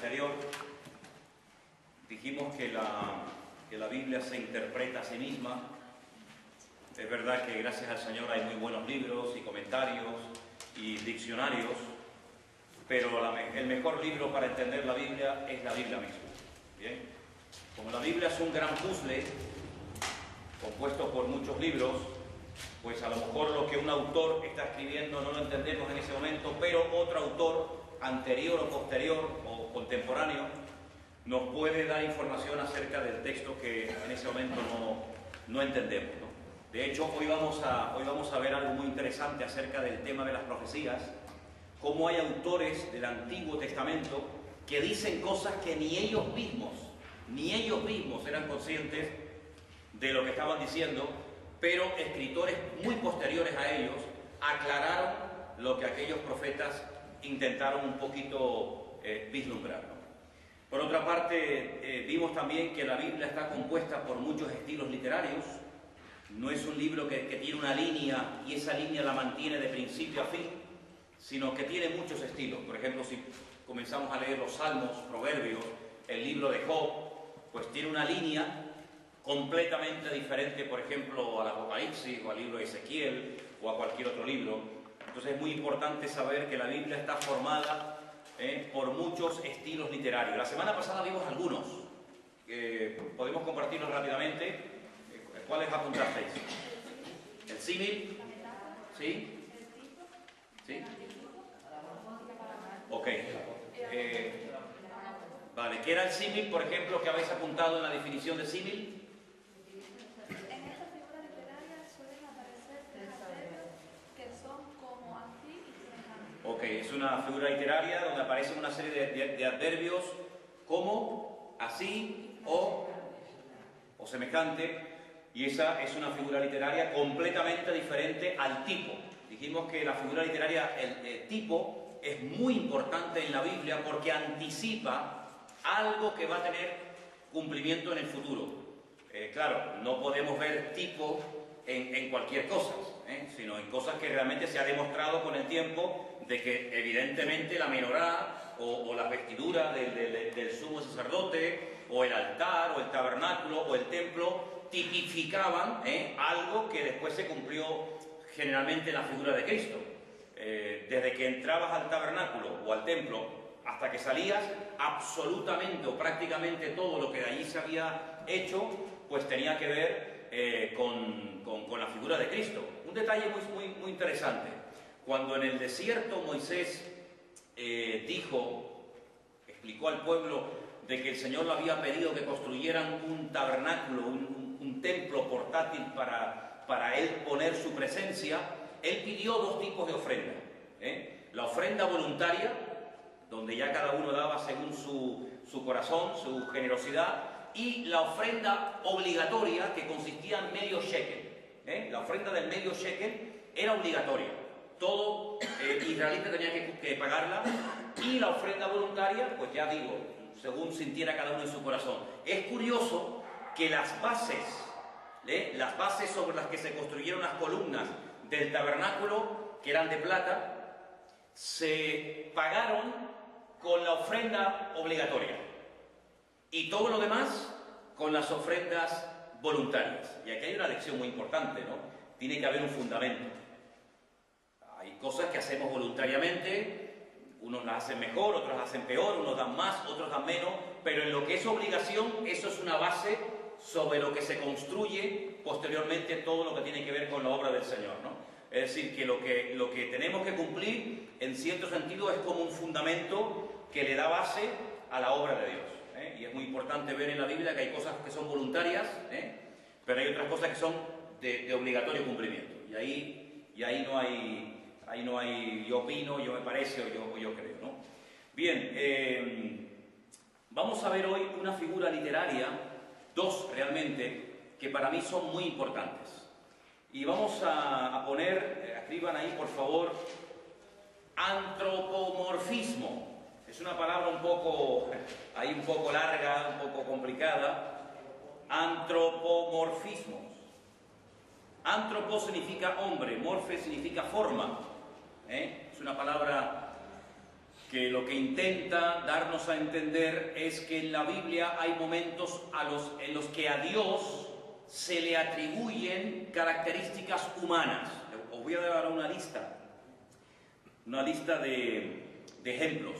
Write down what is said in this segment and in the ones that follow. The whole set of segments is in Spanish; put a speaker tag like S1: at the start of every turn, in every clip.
S1: anterior dijimos que la Biblia se interpreta a sí misma. Es verdad que gracias al Señor hay muy buenos libros y comentarios y diccionarios, pero el mejor libro para entender la Biblia es la Biblia misma. ¿Bien? Como la Biblia es un gran puzzle compuesto por muchos libros, pues a lo mejor lo que un autor está escribiendo no lo entendemos en ese momento, pero otro autor anterior o posterior o contemporáneo nos puede dar información acerca del texto que en ese momento no entendemos, ¿no? De hecho, hoy vamos a ver algo muy interesante acerca del tema de las profecías, cómo hay autores del Antiguo Testamento que dicen cosas que ni ellos mismos eran conscientes de lo que estaban diciendo, pero escritores muy posteriores a ellos aclararon lo que aquellos profetas intentaron un poquito vislumbrar, ¿no? Por otra parte, vimos también que la Biblia está compuesta por muchos estilos literarios. No es un libro que tiene una línea y esa línea la mantiene de principio a fin, sino que tiene muchos estilos. Por ejemplo, si comenzamos a leer los Salmos, Proverbios, el libro de Job, pues tiene una línea completamente diferente, por ejemplo, al Apocalipsis o al libro de Ezequiel o a cualquier otro libro. Entonces es muy importante saber que la Biblia está formada por muchos estilos literarios. La semana pasada vimos algunos. Podemos compartirlos rápidamente. ¿Cuáles apuntasteis? ¿El símil? ¿Sí? ¿Sí? Ok. Vale, ¿qué era el símil, por ejemplo, que habéis apuntado en la definición de símil?
S2: En esta figura literaria suelen aparecer adverbios que son como así y semejante.
S1: Ok, es una figura literaria donde aparecen una serie de adverbios como, así o semejante, y esa es una figura literaria completamente diferente al tipo. Dijimos que la figura literaria, el tipo, es muy importante en la Biblia porque anticipa algo que va a tener cumplimiento en el futuro. Claro, no podemos ver tipo en cualquier cosa, sino en cosas que realmente se ha demostrado con el tiempo de que evidentemente la menorá o la vestidura del sumo sacerdote o el altar o el tabernáculo o el templo tipificaban algo que después se cumplió generalmente en la figura de Cristo. Desde que entrabas al tabernáculo o al templo hasta que salías, absolutamente o prácticamente todo lo que de allí se había hecho, pues tenía que ver con la figura de Cristo. Un detalle muy interesante. Cuando en el desierto Moisés explicó al pueblo de que el Señor le había pedido que construyeran un tabernáculo, un templo portátil para él poner su presencia, él pidió dos tipos de ofrenda. La ofrenda voluntaria, donde ya cada uno daba según su corazón, su generosidad, y la ofrenda obligatoria, que consistía en medio shekel. La ofrenda del medio shekel era obligatoria. Todo israelita tenía que pagarla, y la ofrenda voluntaria, pues ya digo, según sintiera cada uno en su corazón. Es curioso que las bases sobre las que se construyeron las columnas del tabernáculo, que eran de plata, se pagaron con la ofrenda obligatoria y todo lo demás con las ofrendas voluntarias. Y aquí hay una lección muy importante, ¿no? Tiene que haber un fundamento. Hay cosas que hacemos voluntariamente, unos las hacen mejor, otros las hacen peor, unos dan más, otros dan menos, pero en lo que es obligación, eso es una base sobre lo que se construye posteriormente todo lo que tiene que ver con la obra del Señor, ¿no? Es decir, que lo que tenemos que cumplir, en cierto sentido, es como un fundamento que le da base a la obra de Dios, Y es muy importante ver en la Biblia que hay cosas que son voluntarias, pero hay otras cosas que son de obligatorio cumplimiento. Y ahí no hay yo opino, yo me parece o yo creo, ¿no? Bien, vamos a ver hoy una figura literaria, dos realmente, que para mí son muy importantes. Y vamos a poner, escriban ahí por favor, antropomorfismo. Es una palabra un poco larga, un poco complicada. Antropomorfismo. Antropo significa hombre, morfe significa forma. Es una palabra que lo que intenta darnos a entender es que en la Biblia hay momentos en los que a Dios se le atribuyen características humanas. Os voy a dar una lista de ejemplos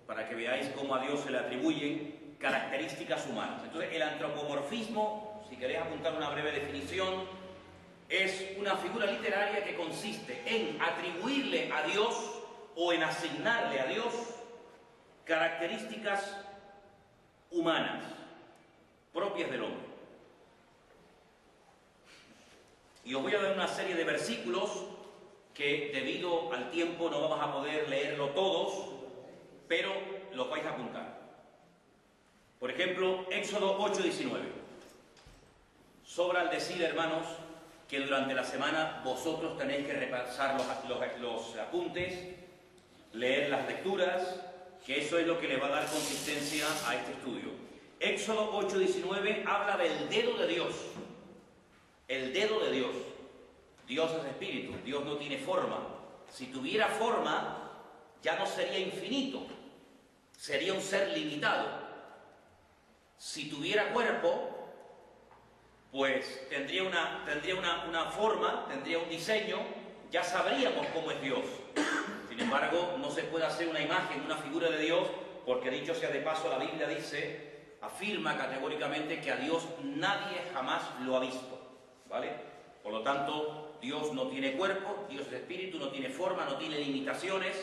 S1: para que veáis cómo a Dios se le atribuyen características humanas. Entonces, el antropomorfismo, si queréis apuntar una breve definición, es una figura literaria que consiste en atribuirle a Dios o en asignarle a Dios características humanas propias del hombre. Y os voy a dar una serie de versículos que debido al tiempo no vamos a poder leerlo todos, pero los vais a apuntar. Por ejemplo, Éxodo 8:19. Sobra el decir, hermanos, que durante la semana vosotros tenéis que repasar los apuntes, leer las lecturas, que eso es lo que le va a dar consistencia a este estudio. Éxodo 8:19 habla del dedo de Dios. El dedo de Dios. Dios es espíritu, Dios no tiene forma. Si tuviera forma, ya no sería infinito, sería un ser limitado. Si tuviera cuerpo, pues tendría una forma, tendría un diseño, ya sabríamos cómo es Dios. Sin embargo, no se puede hacer una imagen, una figura de Dios, porque dicho sea de paso, la Biblia afirma categóricamente que a Dios nadie jamás lo ha visto, ¿vale? Por lo tanto, Dios no tiene cuerpo, Dios es espíritu, no tiene forma, no tiene limitaciones,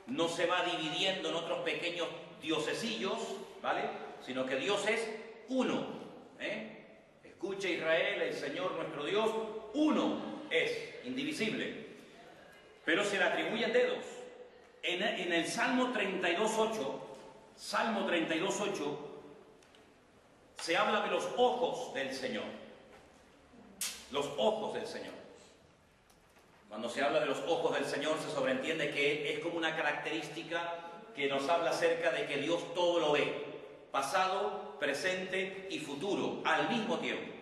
S1: no se va dividiendo en otros pequeños diosesillos, ¿vale? Sino que Dios es uno, Escucha Israel, el Señor nuestro Dios, uno es, indivisible. Pero se le atribuyen dedos. En el Salmo 32:8, se habla de los ojos del Señor. Los ojos del Señor. Cuando se habla de los ojos del Señor, se sobreentiende que es como una característica que nos habla acerca de que Dios todo lo ve. Pasado, presente y futuro, al mismo tiempo.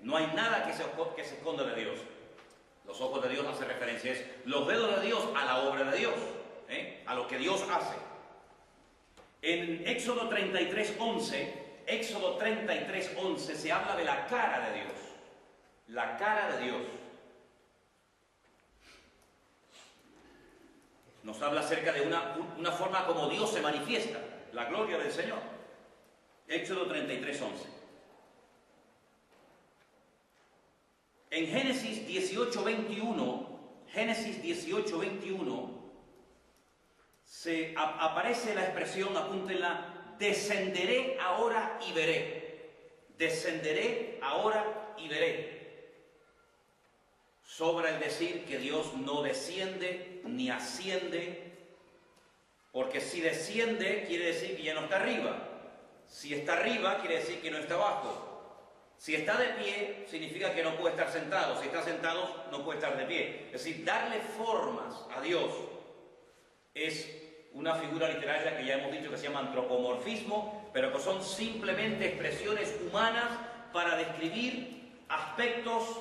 S1: No hay nada que se esconda de Dios. Los ojos de Dios hacen referencia, los dedos de Dios a la obra de Dios, a lo que Dios hace. En Éxodo 33:11 se habla de la cara de Dios. La cara de Dios. Nos habla acerca de una forma como Dios se manifiesta, la gloria del Señor. Éxodo 33:11. En Génesis 18:21, aparece la expresión, apúntenla, descenderé ahora y veré. Descenderé ahora y veré. Sobra el decir que Dios no desciende ni asciende, porque si desciende quiere decir que ya no está arriba. Si está arriba quiere decir que no está abajo. Si está de pie, significa que no puede estar sentado. Si está sentado, no puede estar de pie. Es decir, darle formas a Dios es una figura literaria que ya hemos dicho que se llama antropomorfismo, pero que son simplemente expresiones humanas para describir aspectos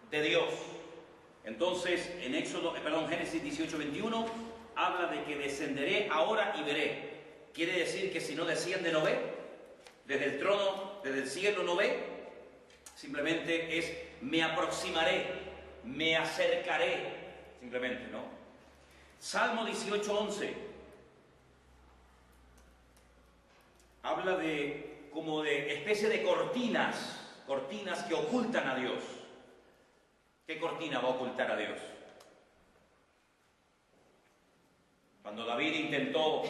S1: de Dios. Entonces, en Génesis 18:21, habla de que descenderé ahora y veré. Quiere decir que si no desciende, no ve. Desde el trono, desde el cielo, no ve. Simplemente es me aproximaré, me acercaré, simplemente, ¿no? Salmo 18:11 habla como de especie de cortinas que ocultan a Dios. ¿Qué cortina va a ocultar a Dios? Cuando David intentó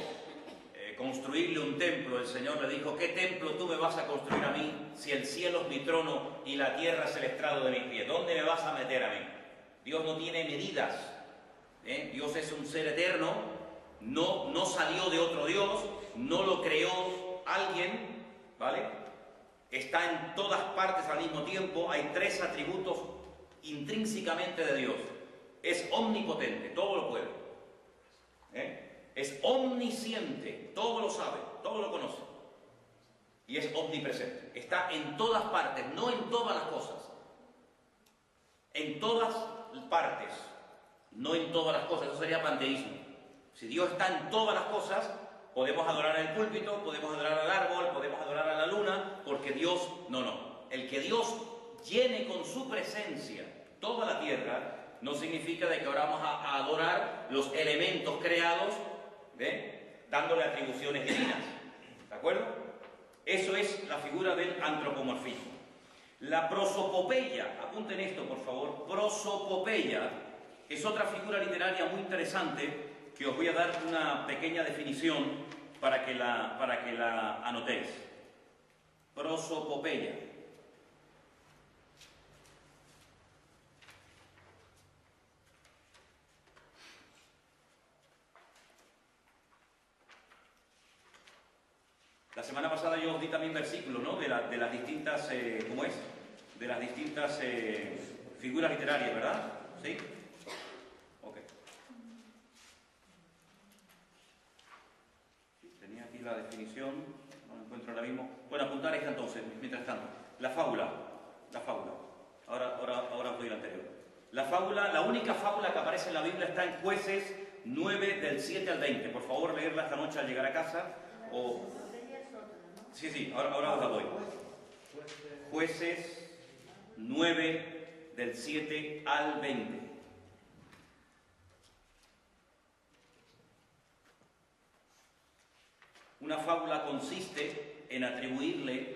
S1: construirle un templo, el Señor le dijo: ¿qué templo tú me vas a construir a mí si el cielo es mi trono y la tierra es el estrado de mis pies? ¿Dónde me vas a meter a mí? Dios no tiene medidas. Dios es un ser eterno, no salió de otro Dios, no lo creó alguien, ¿vale? Está en todas partes al mismo tiempo. Hay tres atributos intrínsecamente de Dios. Es omnipotente, todo lo puede. Es omnisciente, todo lo sabe, todo lo conoce. Y es omnipresente. Está en todas partes, no en todas las cosas. En todas partes, no en todas las cosas. Eso sería panteísmo. Si Dios está en todas las cosas, podemos adorar el púlpito, podemos adorar al árbol, podemos adorar a la luna, porque Dios, no. El que Dios llene con su presencia toda la tierra, no significa de que ahora vamos a adorar los elementos creados, dándole atribuciones divinas. ¿De acuerdo? Eso es la figura del antropomorfismo. La prosopopeya, apunten esto por favor, prosopopeya es otra figura literaria muy interesante que os voy a dar una pequeña definición para que la anotéis. Prosopopeya. La semana pasada yo os di también versículos, ¿no? De las distintas, ¿cómo es? De las distintas figuras literarias, ¿verdad? ¿Sí? Ok. Tenía aquí la definición, no la encuentro ahora mismo. Bueno, apuntar esta entonces, mientras tanto. La fábula. Ahora os doy la anterior. La fábula, la única fábula que aparece en la Biblia está en Jueces 9, del 7 al 20. Por favor, leerla esta noche al llegar a casa. Sí, ahora os la doy. Jueces 9, del 7 al 20. Una fábula consiste en atribuirle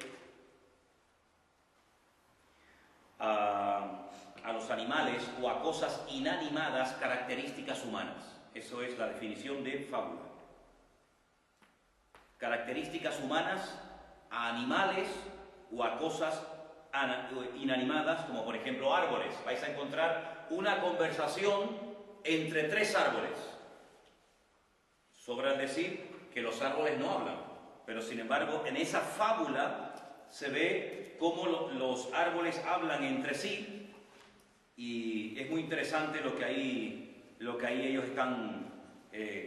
S1: a los animales o a cosas inanimadas características humanas. Eso es la definición de fábula. Características humanas a animales o a cosas inanimadas, como por ejemplo árboles. Vais a encontrar una conversación entre 3 árboles. Sobra decir que los árboles no hablan, pero sin embargo en esa fábula se ve cómo los árboles hablan entre sí, y es muy interesante lo que ahí ellos están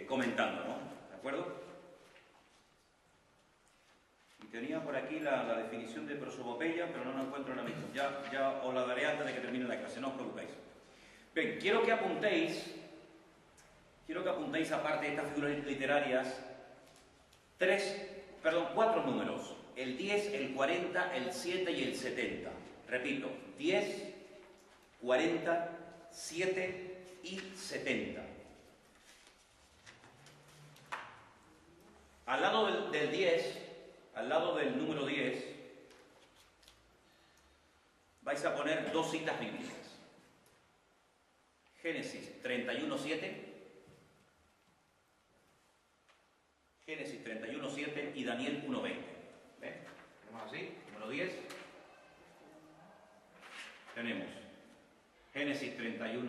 S1: comentando, ¿no? ¿De acuerdo? Tenía por aquí la definición de prosopopeya, pero no la encuentro ahora mismo. Ya os la daré antes de que termine la clase, no os preocupéis. Bien, quiero que apuntéis, aparte de estas figuras literarias, 4 números. El 10, el 40, el 7 y el 70. Repito, 10, 40, 7 y 70. Al lado del 10... Al lado del número 10 vais a poner 2 citas bíblicas. Génesis 31:7. Génesis 31:7 y Daniel 1:20. ¿Ven? Tenemos así, número 10. Tenemos Génesis 31,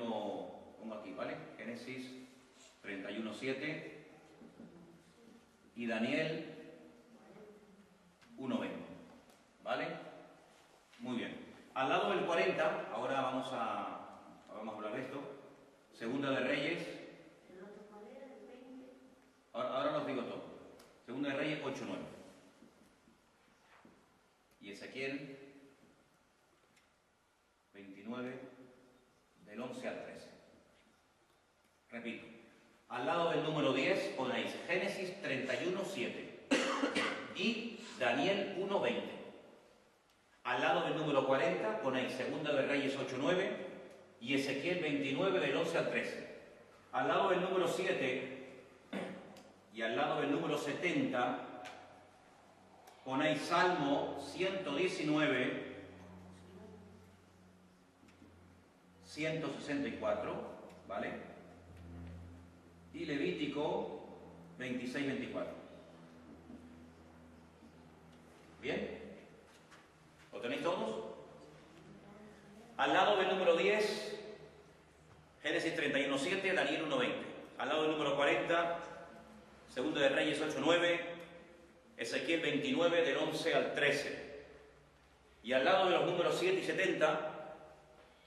S1: pongo aquí, ¿vale? Génesis 31:7 y Daniel 1:20, ¿vale? Muy bien. Al lado del 40, ahora vamos a hablar de esto. Segunda de Reyes. Ahora os digo todo. Segunda de Reyes 8:9. Y Ezequiel 29, del 11 al 13. Repito. Al lado del número 10 ponéis Génesis 31:7 y Daniel 1:20. Al lado del número 40 ponéis Segunda de Reyes 8:9 y Ezequiel 29, del 11 al 13. Al lado del número 7 y al lado del número 70 ponéis Salmo 119, 164, ¿vale? Y Levítico 26-24. ¿Bien? ¿Lo tenéis todos? Al lado del número 10, Génesis 31:7, Daniel 1:20. Al lado del número 40, Segunda de Reyes 8:9, Ezequiel 29, del 11 al 13. Y al lado de los números 7 y 70,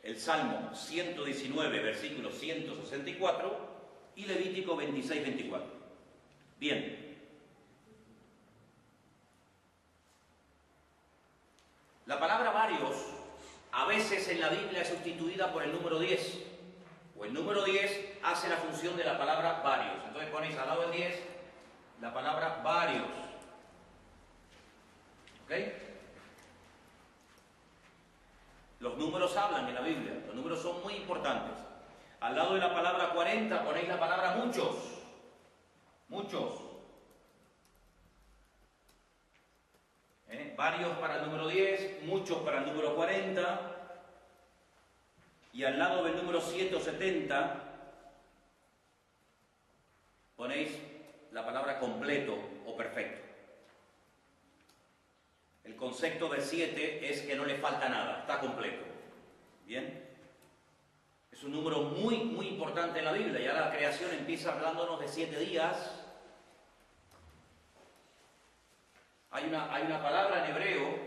S1: el Salmo 119, versículo 164, y Levítico 26-24. Bien. La palabra varios a veces en la Biblia es sustituida por el número 10, o Pues número 10 hace la función de la palabra varios. Entonces ponéis al lado del 10 la palabra varios. ¿Ok? Los números hablan en la Biblia, los números son muy importantes. Al lado de la palabra 40 ponéis la palabra muchos. Muchos. Varios para el número 10, muchos para el número 40. Y al lado del número 170 ponéis la palabra completo o perfecto. El concepto de 7 es que no le falta nada, está completo. ¿Bien? Es un número muy, muy importante en la Biblia. Ya la creación empieza hablándonos de 7 días. Hay una palabra en hebreo,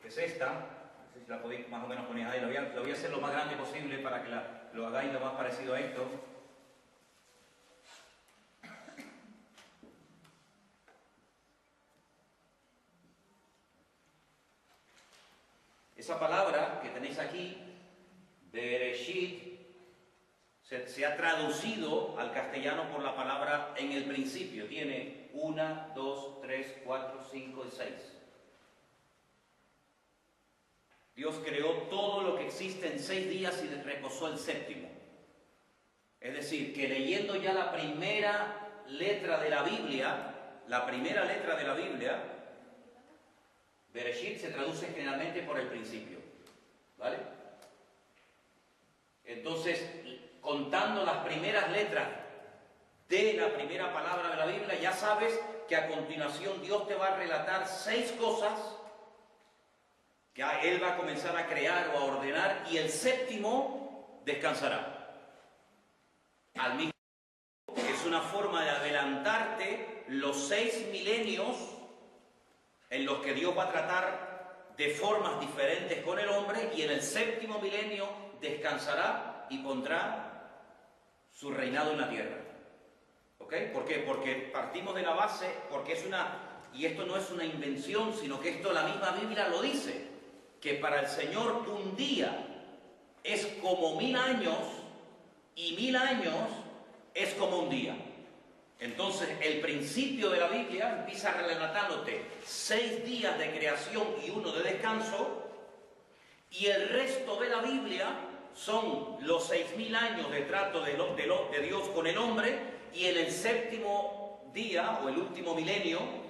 S1: que es esta. No sé si la podéis más o menos poner ahí. Lo voy a hacer lo más grande posible para que lo hagáis lo más parecido a esto. Esa palabra que tenéis aquí, Bereshit, se ha traducido al castellano por la palabra en el principio. Tiene 1, 2, 3, 4, 5 y 6. Dios creó todo lo que existe en 6 días y reposó el séptimo. Es decir, que leyendo ya la primera letra de la Biblia, Bereshit se traduce generalmente por el principio, ¿vale? Entonces, contando las primeras letras de la primera palabra de la Biblia, ya sabes que a continuación Dios te va a relatar 6 cosas que Él va a comenzar a crear o a ordenar, y el séptimo descansará. Al mismo tiempo, es una forma de adelantarte los 6 milenios en los que Dios va a tratar de formas diferentes con el hombre, y en el séptimo milenio descansará y pondrá su reinado en la tierra. ¿Ok? ¿Por qué? Porque partimos de la base, y esto no es una invención, sino que esto la misma Biblia lo dice, que para el Señor un día es como 1000 años, y 1000 años es como un día. Entonces, el principio de la Biblia empieza relatándote 6 días de creación y 1 de descanso, y el resto de la Biblia son los 6000 años de trato de Dios con el hombre, y en el séptimo día, o el último milenio,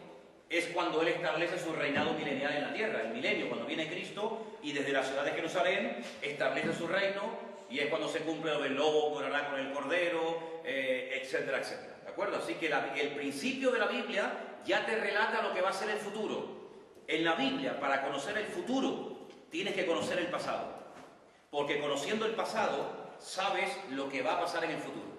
S1: es cuando Él establece su reinado milenial en la tierra. El milenio, cuando viene Cristo, y desde la ciudad de Jerusalén establece su reino, y es cuando se cumple lo del lobo morará con el cordero, etcétera, etcétera. ¿De acuerdo? Así que el principio de la Biblia ya te relata lo que va a ser el futuro. En la Biblia, para conocer el futuro, tienes que conocer el pasado. Porque conociendo el pasado, sabes lo que va a pasar en el futuro.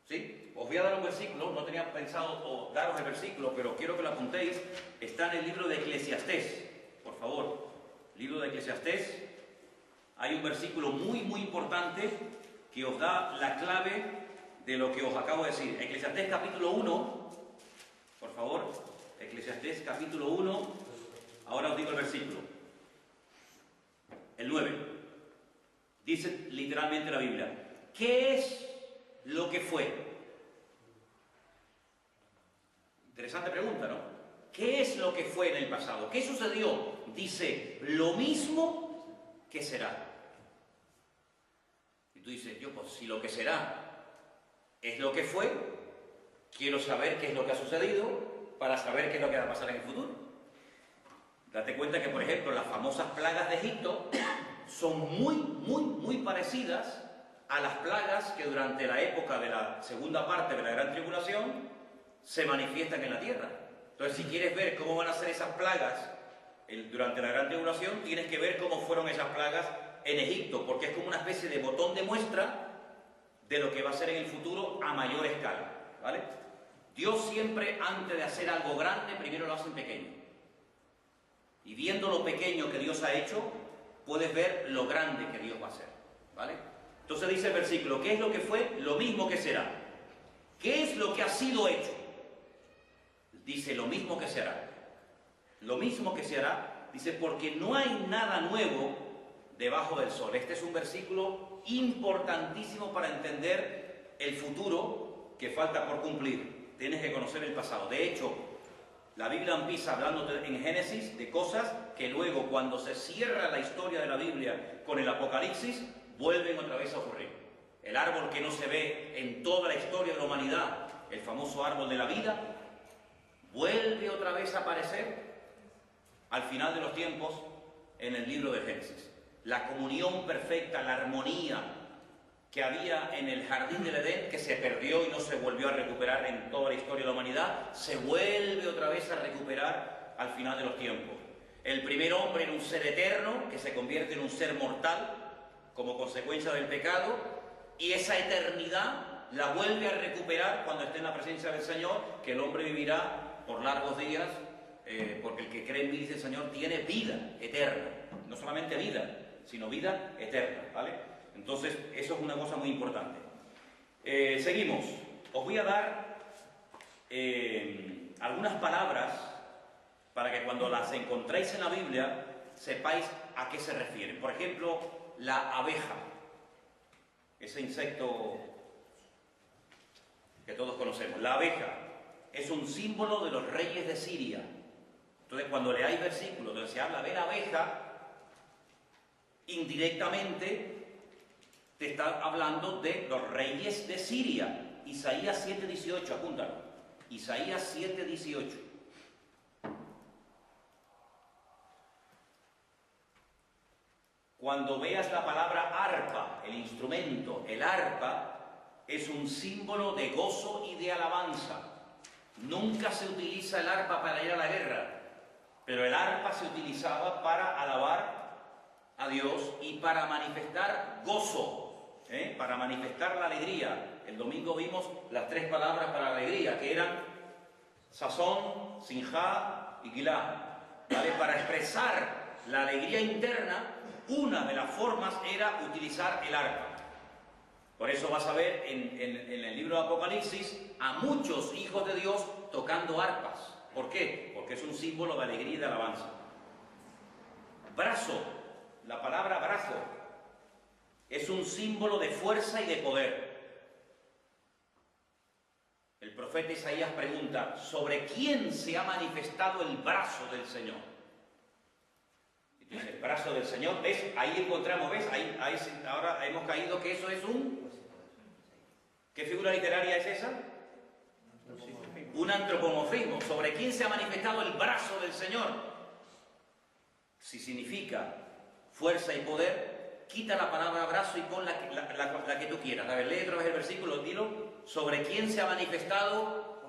S1: ¿Sí? Os voy a dar un versículo, no tenía pensado daros el versículo, pero quiero que lo apuntéis. Está en el libro de Eclesiastés, por favor. Libro de Eclesiastés. Hay un versículo muy, muy importante que os da la clave de lo que os acabo de decir. Eclesiastés capítulo 1, por favor. Eclesiastés capítulo 1. Ahora os digo el versículo. El 9. Dice literalmente la Biblia: ¿qué es lo que fue? Interesante pregunta, ¿no? ¿Qué es lo que fue en el pasado? ¿Qué sucedió? Dice, lo mismo que será. Y tú dices, pues si lo que será es lo que fue, quiero saber qué es lo que ha sucedido para saber qué es lo que va a pasar en el futuro. Date cuenta que, por ejemplo, las famosas plagas de Egipto son muy, muy, muy parecidas a las plagas que durante la época de la segunda parte de la Gran Tribulación se manifiestan en la tierra. Entonces, si quieres ver cómo van a ser esas plagas durante la Gran Tribulación, tienes que ver cómo fueron esas plagas en Egipto, porque es como una especie de botón de muestra de lo que va a ser en el futuro a mayor escala, ¿vale? Dios siempre, antes de hacer algo grande, primero lo hace en pequeño. Y viendo lo pequeño que Dios ha hecho, puedes ver lo grande que Dios va a hacer, ¿vale? Entonces dice el versículo, ¿qué es lo que fue? Lo mismo que será. ¿Qué es lo que ha sido hecho? Dice, lo mismo que será. Lo mismo que será, dice, porque no hay nada nuevo debajo del sol. Este es un versículo importantísimo para entender el futuro que falta por cumplir. Tienes que conocer el pasado. De hecho, la Biblia empieza hablando en Génesis de cosas que luego, cuando se cierra la historia de la Biblia con el Apocalipsis, vuelven otra vez a ocurrir. El árbol que no se ve en toda la historia de la humanidad, el famoso árbol de la vida, vuelve otra vez a aparecer al final de los tiempos en el libro de Génesis. La comunión perfecta, la armonía que había en el jardín del Edén, que se perdió y no se volvió a recuperar en toda la historia de la humanidad, se vuelve otra vez a recuperar al final de los tiempos. El primer hombre era un ser eterno que se convierte en un ser mortal como consecuencia del pecado, y esa eternidad la vuelve a recuperar cuando esté en la presencia del Señor, que el hombre vivirá por largos días, porque el que cree en mí, dice el Señor, tiene vida eterna. No solamente vida, sino vida eterna, ¿vale? Entonces, eso es una cosa muy importante. Seguimos. Os voy a dar algunas palabras para que cuando las encontréis en la Biblia sepáis a qué se refieren. Por ejemplo, la abeja, ese insecto que todos conocemos. La abeja es un símbolo de los reyes de Siria. Entonces, cuando leáis versículos donde se habla de la abeja, indirectamente te está hablando de los reyes de Siria. Isaías 7:18, apúntalo. Isaías 7:18. Cuando veas la palabra arpa, el instrumento, el arpa, es un símbolo de gozo y de alabanza. Nunca se utiliza el arpa para ir a la guerra, pero el arpa se utilizaba para alabar a Dios y para manifestar gozo, para manifestar la alegría. El domingo vimos las 3 palabras para la alegría, que eran sazón, sinjá y gilá, ¿vale? Para expresar la alegría interna, una de las formas era utilizar el arpa. Por eso vas a ver en el libro de Apocalipsis a muchos hijos de Dios tocando arpas. ¿Por qué? Porque es un símbolo de alegría y de alabanza. Brazo, la palabra brazo, es un símbolo de fuerza y de poder. El profeta Isaías pregunta, ¿sobre quién se ha manifestado el brazo del Señor? El brazo del Señor, ¿ves? Ahí encontramos, ¿ves? Ahí ahora hemos caído que eso es un... ¿Qué figura literaria es esa? Un antropomorfismo. ¿Sobre quién se ha manifestado el brazo del Señor? Si significa fuerza y poder, quita la palabra brazo y pon la que tú quieras. A ver, lee otra vez el versículo, dilo. ¿Sobre quién se ha manifestado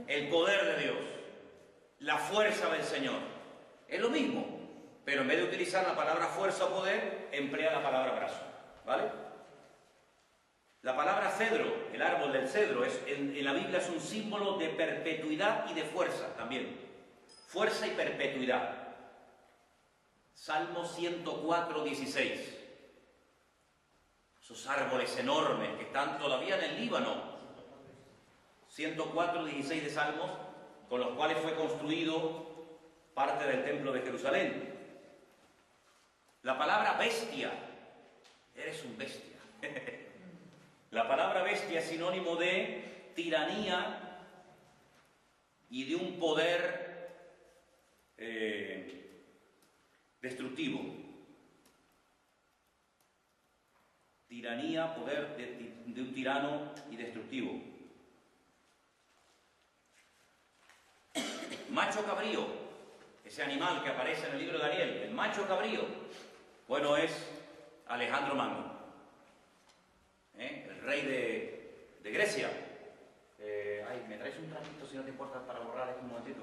S1: el poder de Dios? La fuerza del Señor. Es lo mismo. Pero en vez de utilizar la palabra fuerza o poder, emplea la palabra brazo, ¿vale? La palabra cedro, el árbol del cedro, en la Biblia es un símbolo de perpetuidad y de fuerza también. Fuerza y perpetuidad. Salmo 104:16. Esos árboles enormes que están todavía en el Líbano. 104:16 de Salmos, con los cuales fue construido parte del templo de Jerusalén. La palabra bestia, eres un bestia. La palabra bestia es sinónimo de tiranía y de un poder destructivo. Tiranía, poder de un tirano y destructivo. Macho cabrío, ese animal que aparece en el libro de Daniel, el macho cabrío. Bueno, es Alejandro Magno, el rey de Grecia. ¿Me traes un trapito si no te importa para borrar esto un momentito?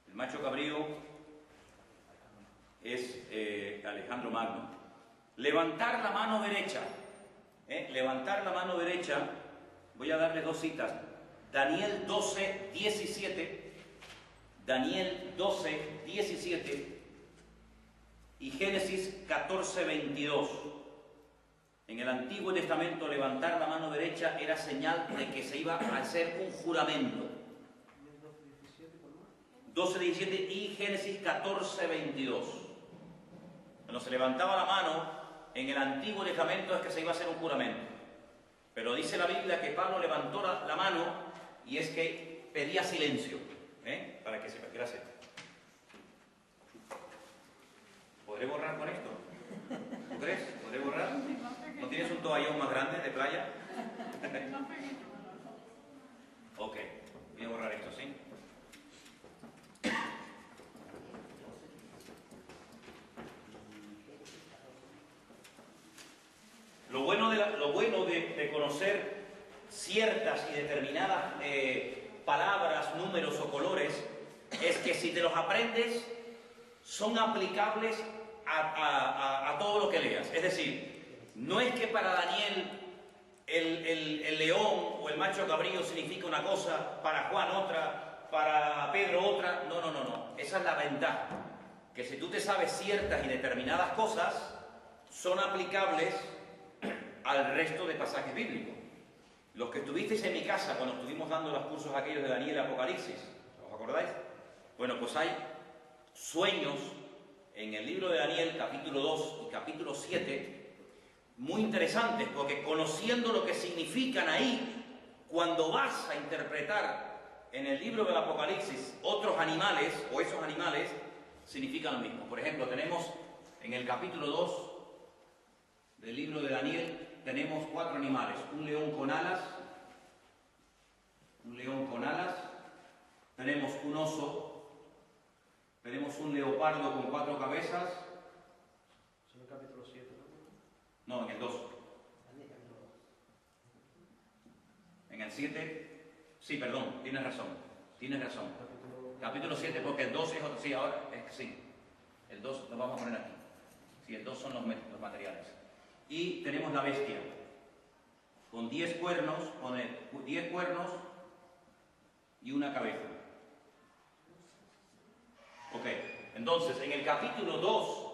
S1: El macho cabrío es Alejandro Magno. Levantar la mano derecha. Levantar la mano derecha, voy a darle 2 citas. Daniel 12:17. Daniel 12:17 y Génesis 14:22. En el Antiguo Testamento levantar la mano derecha era señal de que se iba a hacer un juramento. 12:17 y Génesis 14:22. Cuando se levantaba la mano en el Antiguo Testamento es que se iba a hacer un juramento. Pero dice la Biblia que Pablo levantó la mano y es que pedía silencio, para que sepa. Gracias. ¿Podré borrar con esto? ¿Tú crees? ¿Podré borrar? ¿No tienes un toallón más grande de playa? Ok, voy a borrar esto, ¿sí? Lo bueno de conocer ciertas y determinadas palabras, números o colores es que si te los aprendes son aplicables a todo lo que leas. Es decir, no es que para Daniel el león o el macho cabrío significa una cosa, para Juan otra, para Pedro otra. No. Esa es la ventaja. Que si tú te sabes ciertas y determinadas cosas, son aplicables al resto de pasajes bíblicos. Los que estuvisteis en mi casa cuando estuvimos dando los cursos aquellos de Daniel y Apocalipsis, ¿os acordáis? Bueno, pues hay sueños en el libro de Daniel, capítulo 2 y capítulo 7, muy interesantes, porque conociendo lo que significan ahí, cuando vas a interpretar en el libro del Apocalipsis otros animales, o esos animales, significan lo mismo. Por ejemplo, tenemos en el capítulo 2 del libro de Daniel, tenemos 4 animales: un león con alas, tenemos un oso, tenemos un leopardo con 4 cabezas.
S3: ¿Es en el capítulo 7?
S1: No, en el 2. En el 7, sí, perdón, tienes razón. Capítulo 7, porque el 2 es otro, sí, ahora, es que sí. El 2 lo vamos a poner aquí. Sí, el 2 son los materiales. Y tenemos la bestia, con 10 cuernos, y una cabeza. Ok, entonces, en el capítulo 2,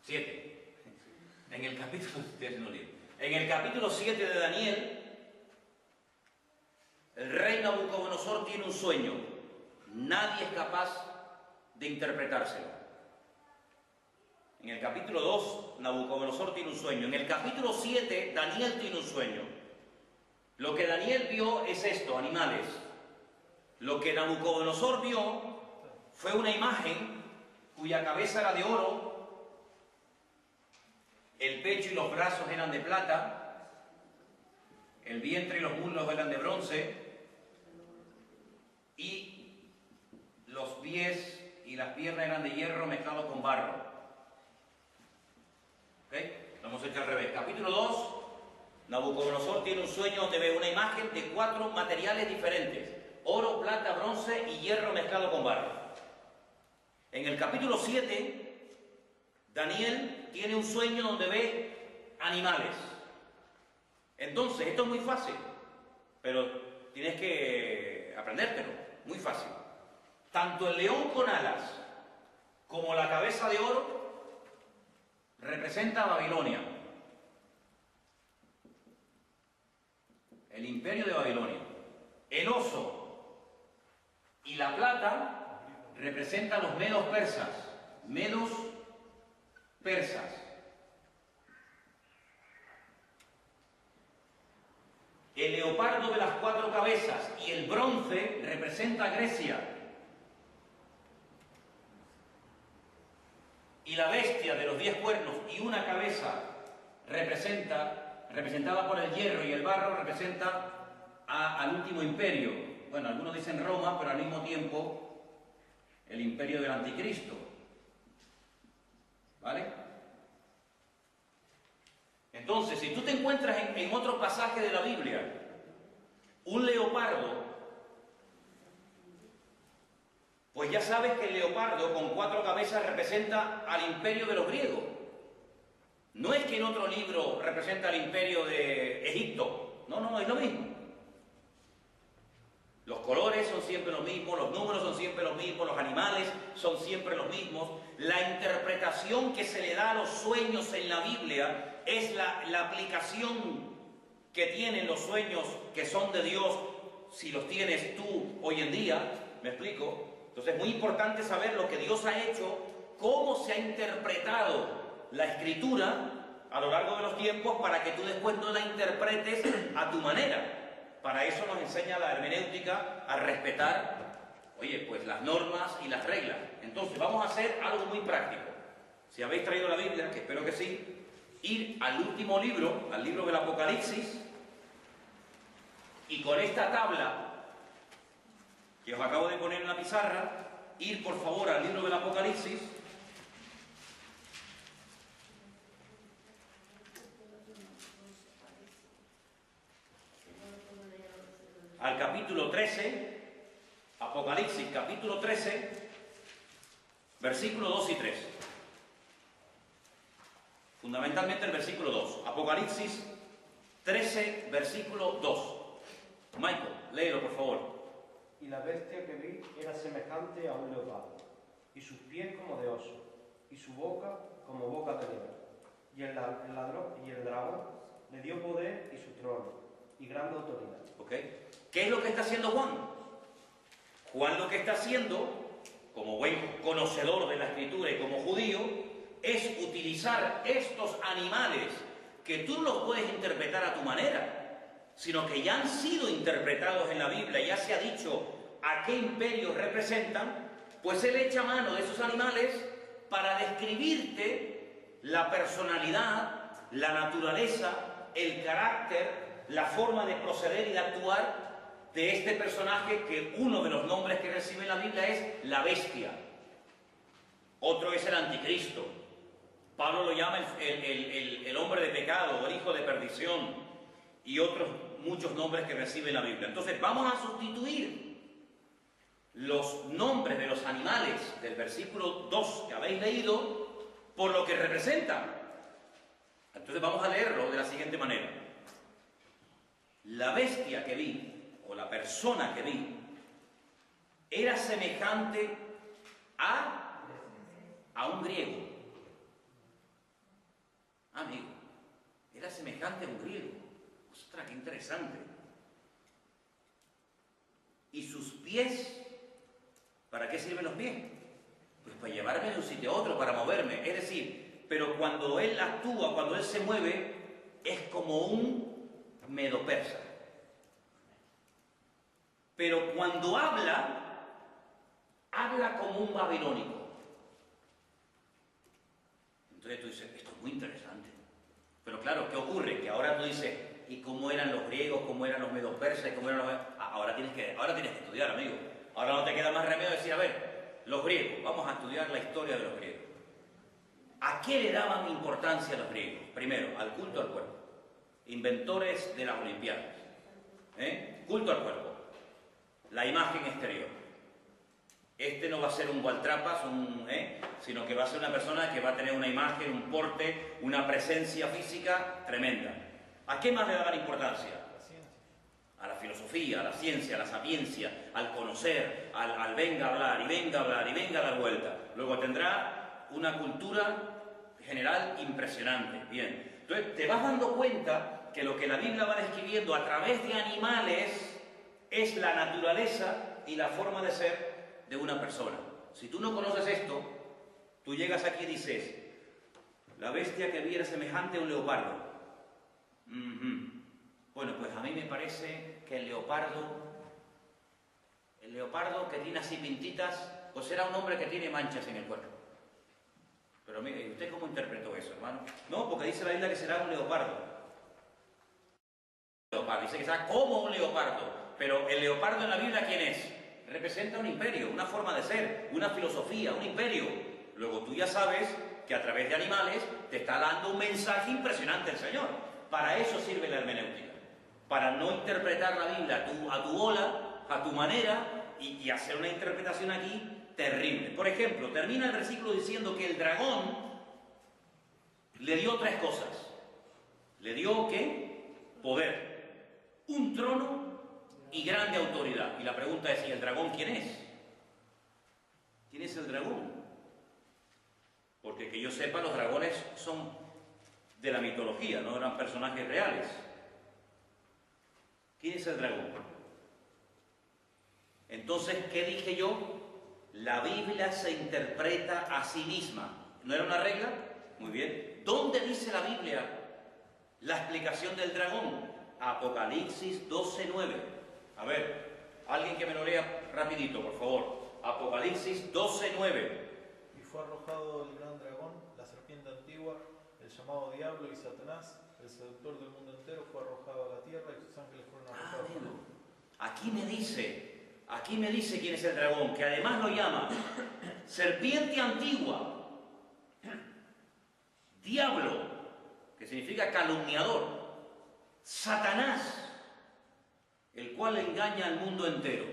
S1: 7, en el capítulo 7 de Daniel, el rey Nabucodonosor tiene un sueño. Nadie es capaz de interpretárselo. En el capítulo 2, Nabucodonosor tiene un sueño. En el capítulo 7, Daniel tiene un sueño. Lo que Daniel vio es esto, animales. Lo que Nabucodonosor vio fue una imagen cuya cabeza era de oro, el pecho y los brazos eran de plata, el vientre y los muslos eran de bronce, y los pies y las piernas eran de hierro mezclado con barro. ¿Okay? Lo hemos hecho al revés. Capítulo 2, Nabucodonosor tiene un sueño donde ve una imagen de 4 materiales diferentes: oro, plata, bronce y hierro mezclado con barro. En el capítulo 7, Daniel tiene un sueño donde ve animales. Entonces, esto es muy fácil, pero tienes que aprendértelo. Muy fácil. Tanto el león con alas como la cabeza de oro representa a Babilonia, el imperio de Babilonia. El oso y la plata representan a los medos persas. El leopardo de las 4 cabezas y el bronce representa a Grecia. Y la bestia de los 10 cuernos y una cabeza representada por el hierro y el barro, representa al último imperio. Bueno, algunos dicen Roma, pero al mismo tiempo el imperio del anticristo. ¿Vale? Entonces, si tú te encuentras en otro pasaje de la Biblia un leopardo, pues ya sabes que el leopardo con 4 cabezas representa al imperio de los griegos. No es que en otro libro representa al imperio de Egipto. No, es lo mismo. Los colores son siempre los mismos, los números son siempre los mismos, los animales son siempre los mismos. La interpretación que se le da a los sueños en la Biblia es la aplicación que tienen los sueños que son de Dios, si los tienes tú hoy en día, ¿Me explico? Entonces es muy importante saber lo que Dios ha hecho, cómo se ha interpretado la Escritura a lo largo de los tiempos para que tú después no la interpretes a tu manera. Para eso nos enseña la hermenéutica a respetar, oye, pues las normas y las reglas. Entonces vamos a hacer algo muy práctico. Si habéis traído la Biblia, que espero que sí, ir al último libro, al libro del Apocalipsis, y con esta tabla que os acabo de poner en la pizarra, ir por favor al libro del Apocalipsis, al capítulo 13, Apocalipsis capítulo 13, versículos 2 y 3. Fundamentalmente el versículo 2. Apocalipsis 13, versículo 2. Michael, léelo por favor.
S3: Y la bestia que vi era semejante a un leopardo, y sus pies como de oso, y su boca como boca de león. Y el dragón le dio poder y su trono, y grande autoridad.
S1: ¿Ok? ¿Qué es lo que está haciendo Juan? Juan lo que está haciendo, como buen conocedor de la Escritura y como judío, es utilizar estos animales que tú no los puedes interpretar a tu manera, sino que ya han sido interpretados en la Biblia, ya se ha dicho a qué imperios representan, pues él echa mano de esos animales para describirte la personalidad, la naturaleza, el carácter, la forma de proceder y de actuar de este personaje que uno de los nombres que recibe en la Biblia es la bestia. Otro es el anticristo. Pablo lo llama el hombre de pecado o el hijo de perdición y otros muchos nombres que recibe en la Biblia. Entonces vamos a sustituir los nombres de los animales del versículo 2 que habéis leído por lo que representan. Entonces vamos a leerlo de la siguiente manera. La bestia que vi, o la persona que vi, era semejante a un griego. Amigo, era semejante a un griego. ¡Ostras, qué interesante! Y sus pies, ¿para qué sirven los pies? Pues para llevarme de un sitio a otro, para moverme. Es decir, pero cuando él actúa, cuando él se mueve, es como un medo-persa. Pero cuando habla como un babilónico. Entonces tú dices, esto es muy interesante. Pero claro, ¿qué ocurre? Que ahora tú dices, ¿y cómo eran los griegos? ¿Cómo eran los medo-persas? ¿Cómo eran los... Ahora tienes que estudiar, amigo. Ahora no te queda más remedio decir, a ver, los griegos, vamos a estudiar la historia de los griegos. ¿A qué le daban importancia los griegos? Primero, al culto al cuerpo. Inventores de las Olimpiadas. Culto al cuerpo. La imagen exterior. Este no va a ser un gualtrapas, sino que va a ser una persona que va a tener una imagen, un porte, una presencia física tremenda. ¿A qué más le daban importancia? A la filosofía, a la ciencia, a la sapiencia, al conocer, al venga a hablar, y venga a hablar, y venga a dar vuelta. Luego tendrá una cultura general impresionante. Bien. Entonces, te vas dando cuenta que lo que la Biblia va describiendo a través de animales es la naturaleza y la forma de ser de una persona. Si tú no conoces esto, tú llegas aquí y dices, la bestia que vi era semejante a un leopardo. Bueno, pues a mí me parece que el leopardo que tiene así pintitas, pues será un hombre que tiene manchas en el cuerpo. Pero mire, ¿usted cómo interpretó eso, hermano? No, porque dice la Biblia que será un leopardo. Dice que será como un leopardo. Pero el leopardo en la Biblia, ¿quién es? Representa un imperio, una forma de ser, una filosofía, un imperio. Luego tú ya sabes que a través de animales te está dando un mensaje impresionante el Señor. Para eso sirve la hermenéutica. Para no interpretar la Biblia a tu bola, a tu manera, y hacer una interpretación aquí terrible. Por ejemplo, termina el versículo diciendo que el dragón le dio tres cosas. Le dio, ¿qué? Poder, un trono y grande autoridad. Y la pregunta es, ¿y el dragón quién es? ¿Quién es el dragón? Porque que yo sepa, los dragones son de la mitología, no eran personajes reales. ¿Quién es el dragón? Entonces, ¿qué dije yo? La Biblia se interpreta a sí misma. ¿No era una regla? Muy bien. ¿Dónde dice la Biblia la explicación del dragón? Apocalipsis 12:9. A ver, alguien que me lo lea rapidito, por favor. Apocalipsis 12:9.
S4: Y fue arrojado el gran dragón, la serpiente antigua, el llamado Diablo y Satanás, el seductor del mundo entero, fue arrojado a la tierra y sus ángeles fueron arrojados.
S1: Aquí me dice quién es el dragón, que además lo llama serpiente antigua, diablo, que significa calumniador, Satanás, el cual engaña al mundo entero.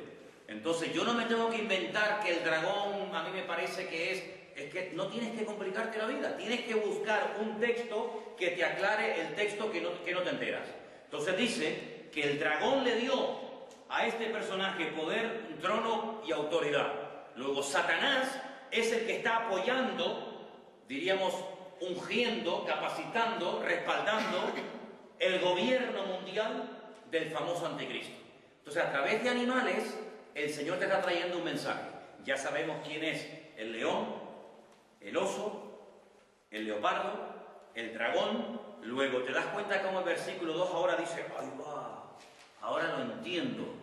S1: Entonces yo no me tengo que inventar que el dragón, a mí me parece que es que no tienes que complicarte la vida, tienes que buscar un texto que te aclare el texto que no te enteras. Entonces dice que el dragón le dio a este personaje poder, trono y autoridad. Luego Satanás es el que está apoyando, diríamos, ungiendo, capacitando, respaldando el gobierno mundial del famoso anticristo. Entonces, a través de animales, el Señor te está trayendo un mensaje. Ya sabemos quién es el león, el oso, el leopardo, el dragón. Luego te das cuenta cómo el versículo 2 ahora dice, ¡ay va! Ahora lo entiendo.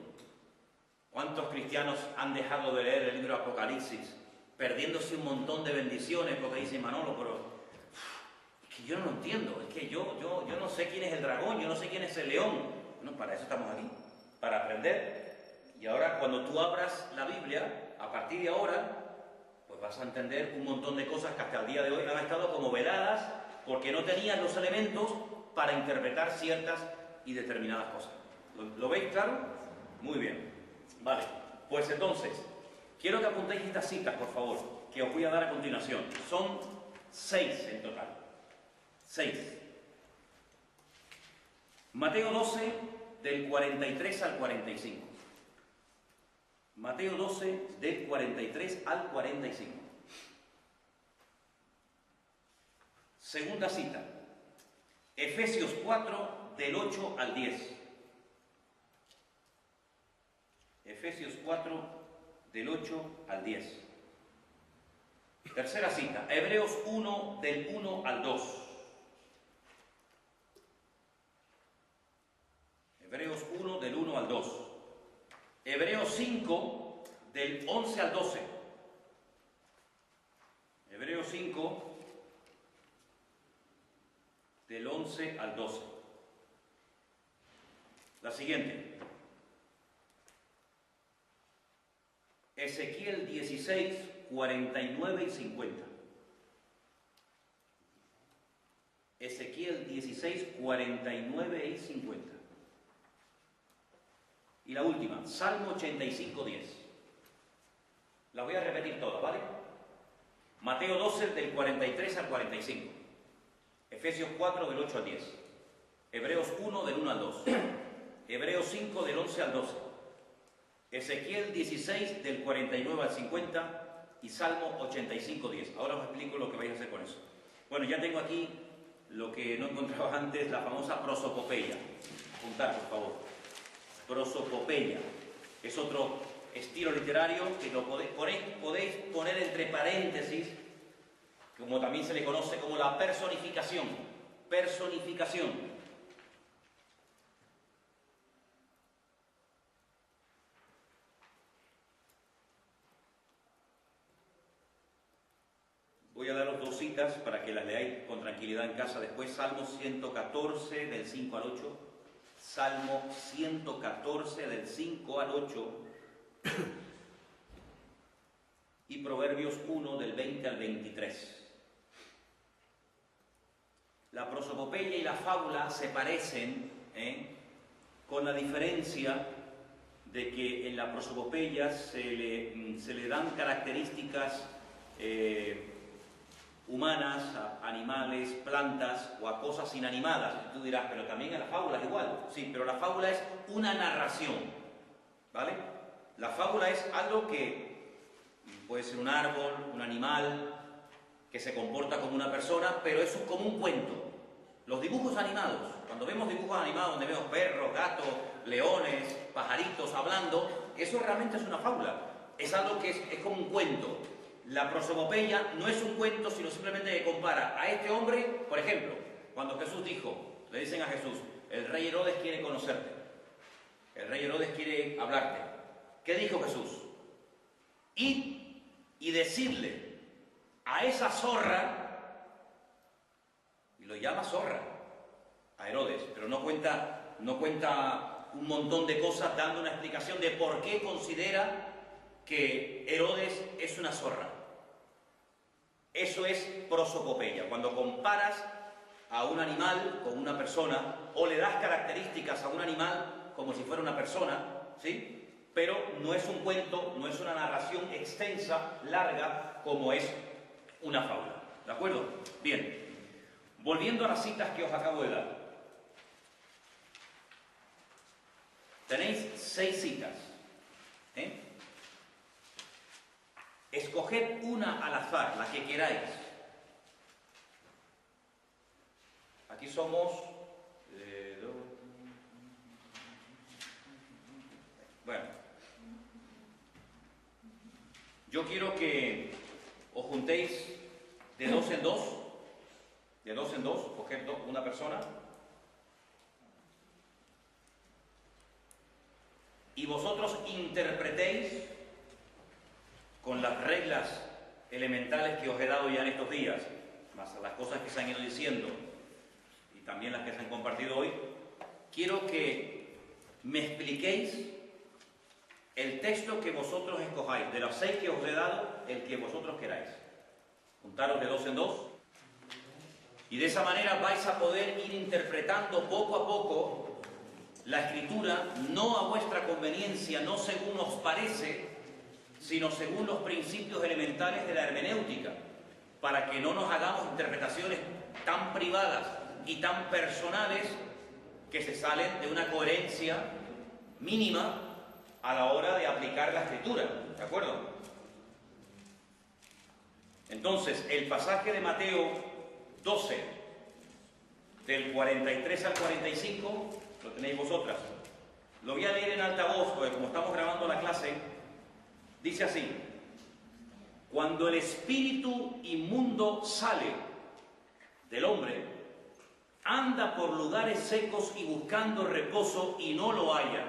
S1: ¿Cuántos cristianos han dejado de leer el libro de Apocalipsis, perdiéndose un montón de bendiciones porque dicen, Manolo, pero es que yo no lo entiendo, es que yo no sé quién es el dragón, yo no sé quién es el león. Bueno, para eso estamos aquí, para aprender. Y ahora cuando tú abras la Biblia, a partir de ahora, pues vas a entender un montón de cosas que hasta el día de hoy han estado como veladas porque no tenían los elementos para interpretar ciertas y determinadas cosas. ¿Lo veis claro? Muy bien. Vale, pues entonces, quiero que apuntéis estas citas, por favor, que os voy a dar a continuación. Son 6 en total. 6. Mateo 12, del 43 al 45. Mateo 12, del 43 al 45. Segunda cita. Efesios 4, del 8 al 10. Efesios 4, del 8 al 10. Tercera cita, Hebreos 1, del 1 al 2. Hebreos 1, del 1 al 2. Hebreos 5, del 11 al 12. Hebreos 5, del 11 al 12. La siguiente. Ezequiel 16, 49 y 50. Ezequiel 16, 49 y 50. Y la última, Salmo 85, 10. La voy a repetir todas, ¿vale? Mateo 12, del 43 al 45. Efesios 4, del 8 al 10. Hebreos 1, del 1 al 2. Hebreos 5, del 11 al 12. Ezequiel 16, del 49 al 50 y Salmo 85, 10. Ahora os explico lo que vais a hacer con eso. Bueno, ya tengo aquí lo que no encontraba antes, la famosa prosopopeya. Apuntar, por favor. Prosopopeya. Es otro estilo literario que lo podéis poner entre paréntesis, como también se le conoce como la personificación. Personificación. Voy a daros dos citas para que las leáis con tranquilidad en casa después. Salmo 114, del 5 al 8. Salmo 114, del 5 al 8. Y Proverbios 1, del 20 al 23. La prosopopeya y la fábula se parecen, con la diferencia de que en la prosopopeya se le dan características humanas, a animales, plantas o a cosas inanimadas. Tú dirás, pero también en la fábula es igual. Sí, pero la fábula es una narración, ¿vale? La fábula es algo que puede ser un árbol, un animal, que se comporta como una persona, pero eso es como un cuento. Los dibujos animados, cuando vemos dibujos animados donde vemos perros, gatos, leones, pajaritos hablando, eso realmente es una fábula. Es algo que es como un cuento. La prosopopeya no es un cuento, sino simplemente que compara a este hombre, por ejemplo, cuando Jesús dijo, le dicen a Jesús, el rey Herodes quiere conocerte, el rey Herodes quiere hablarte. ¿Qué dijo Jesús? Id y decirle a esa zorra, y lo llama zorra a Herodes, pero no cuenta un montón de cosas dando una explicación de por qué considera que Herodes es una zorra. Eso es prosopopeya, cuando comparas a un animal con una persona, o le das características a un animal como si fuera una persona, ¿sí? Pero no es un cuento, no es una narración extensa, larga, como es una fábula. ¿De acuerdo? Bien. Volviendo a las citas que os acabo de dar. Tenéis 6 citas. Escoged una al azar, la que queráis. Aquí somos... bueno. Yo quiero que os juntéis de 2 en 2. De 2 en 2, coged una persona. Y vosotros interpretéis con las reglas elementales que os he dado ya en estos días, más las cosas que se han ido diciendo y también las que se han compartido hoy. Quiero que me expliquéis el texto que vosotros escojáis, de los 6 que os he dado, el que vosotros queráis. Juntaros de 2 en 2. Y de esa manera vais a poder ir interpretando poco a poco la Escritura, no a vuestra conveniencia, no según os parece, sino según los principios elementales de la hermenéutica, para que no nos hagamos interpretaciones tan privadas y tan personales que se salen de una coherencia mínima a la hora de aplicar la Escritura, ¿de acuerdo? Entonces, el pasaje de Mateo 12, del 43 al 45, lo tenéis vosotras. Lo voy a leer en altavoz, porque como estamos grabando la clase, dice así: cuando el espíritu inmundo sale del hombre, anda por lugares secos y buscando reposo y no lo halla.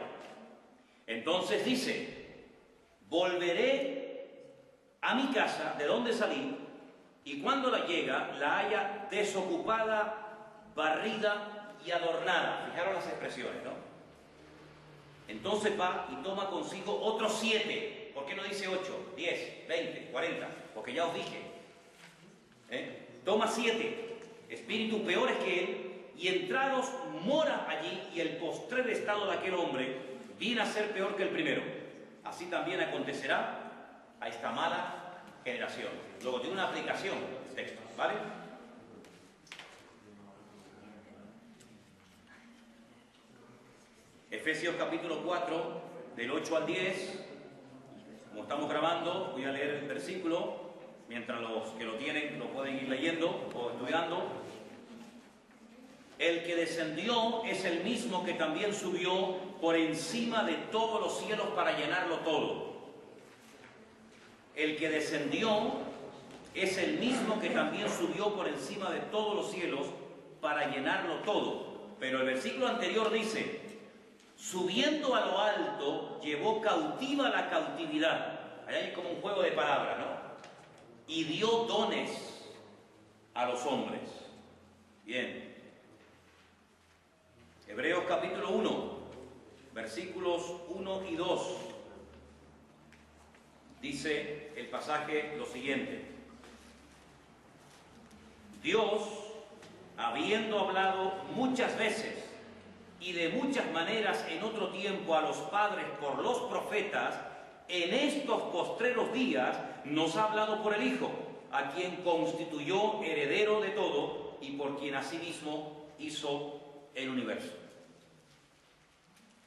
S1: Entonces dice: volveré a mi casa de donde salí, y cuando la llega, la halla desocupada, barrida y adornada. Fijaros las expresiones, ¿no? Entonces va y toma consigo otros 7. ¿Por qué no dice 8, 10, 20, 40? Porque ya os dije. Toma 7 espíritus peores que él, y entrados mora allí, y el postrer estado de aquel hombre viene a ser peor que el primero. Así también acontecerá a esta mala generación. Luego tiene una aplicación el texto, ¿vale? Efesios capítulo 4, del 8 al 10. Como estamos grabando, voy a leer el versículo, mientras los que lo tienen lo pueden ir leyendo o estudiando. El que descendió es el mismo que también subió por encima de todos los cielos para llenarlo todo. El que descendió es el mismo que también subió por encima de todos los cielos para llenarlo todo. Pero el versículo anterior dice: subiendo a lo alto, llevó cautiva la cautividad. Ahí hay como un juego de palabras, ¿no? Y dio dones a los hombres. Bien. Hebreos capítulo 1, versículos 1 y 2. Dice el pasaje lo siguiente: Dios, habiendo hablado muchas veces y de muchas maneras en otro tiempo a los padres por los profetas, en estos postreros días nos ha hablado por el Hijo, a quien constituyó heredero de todo y por quien asimismo hizo el universo.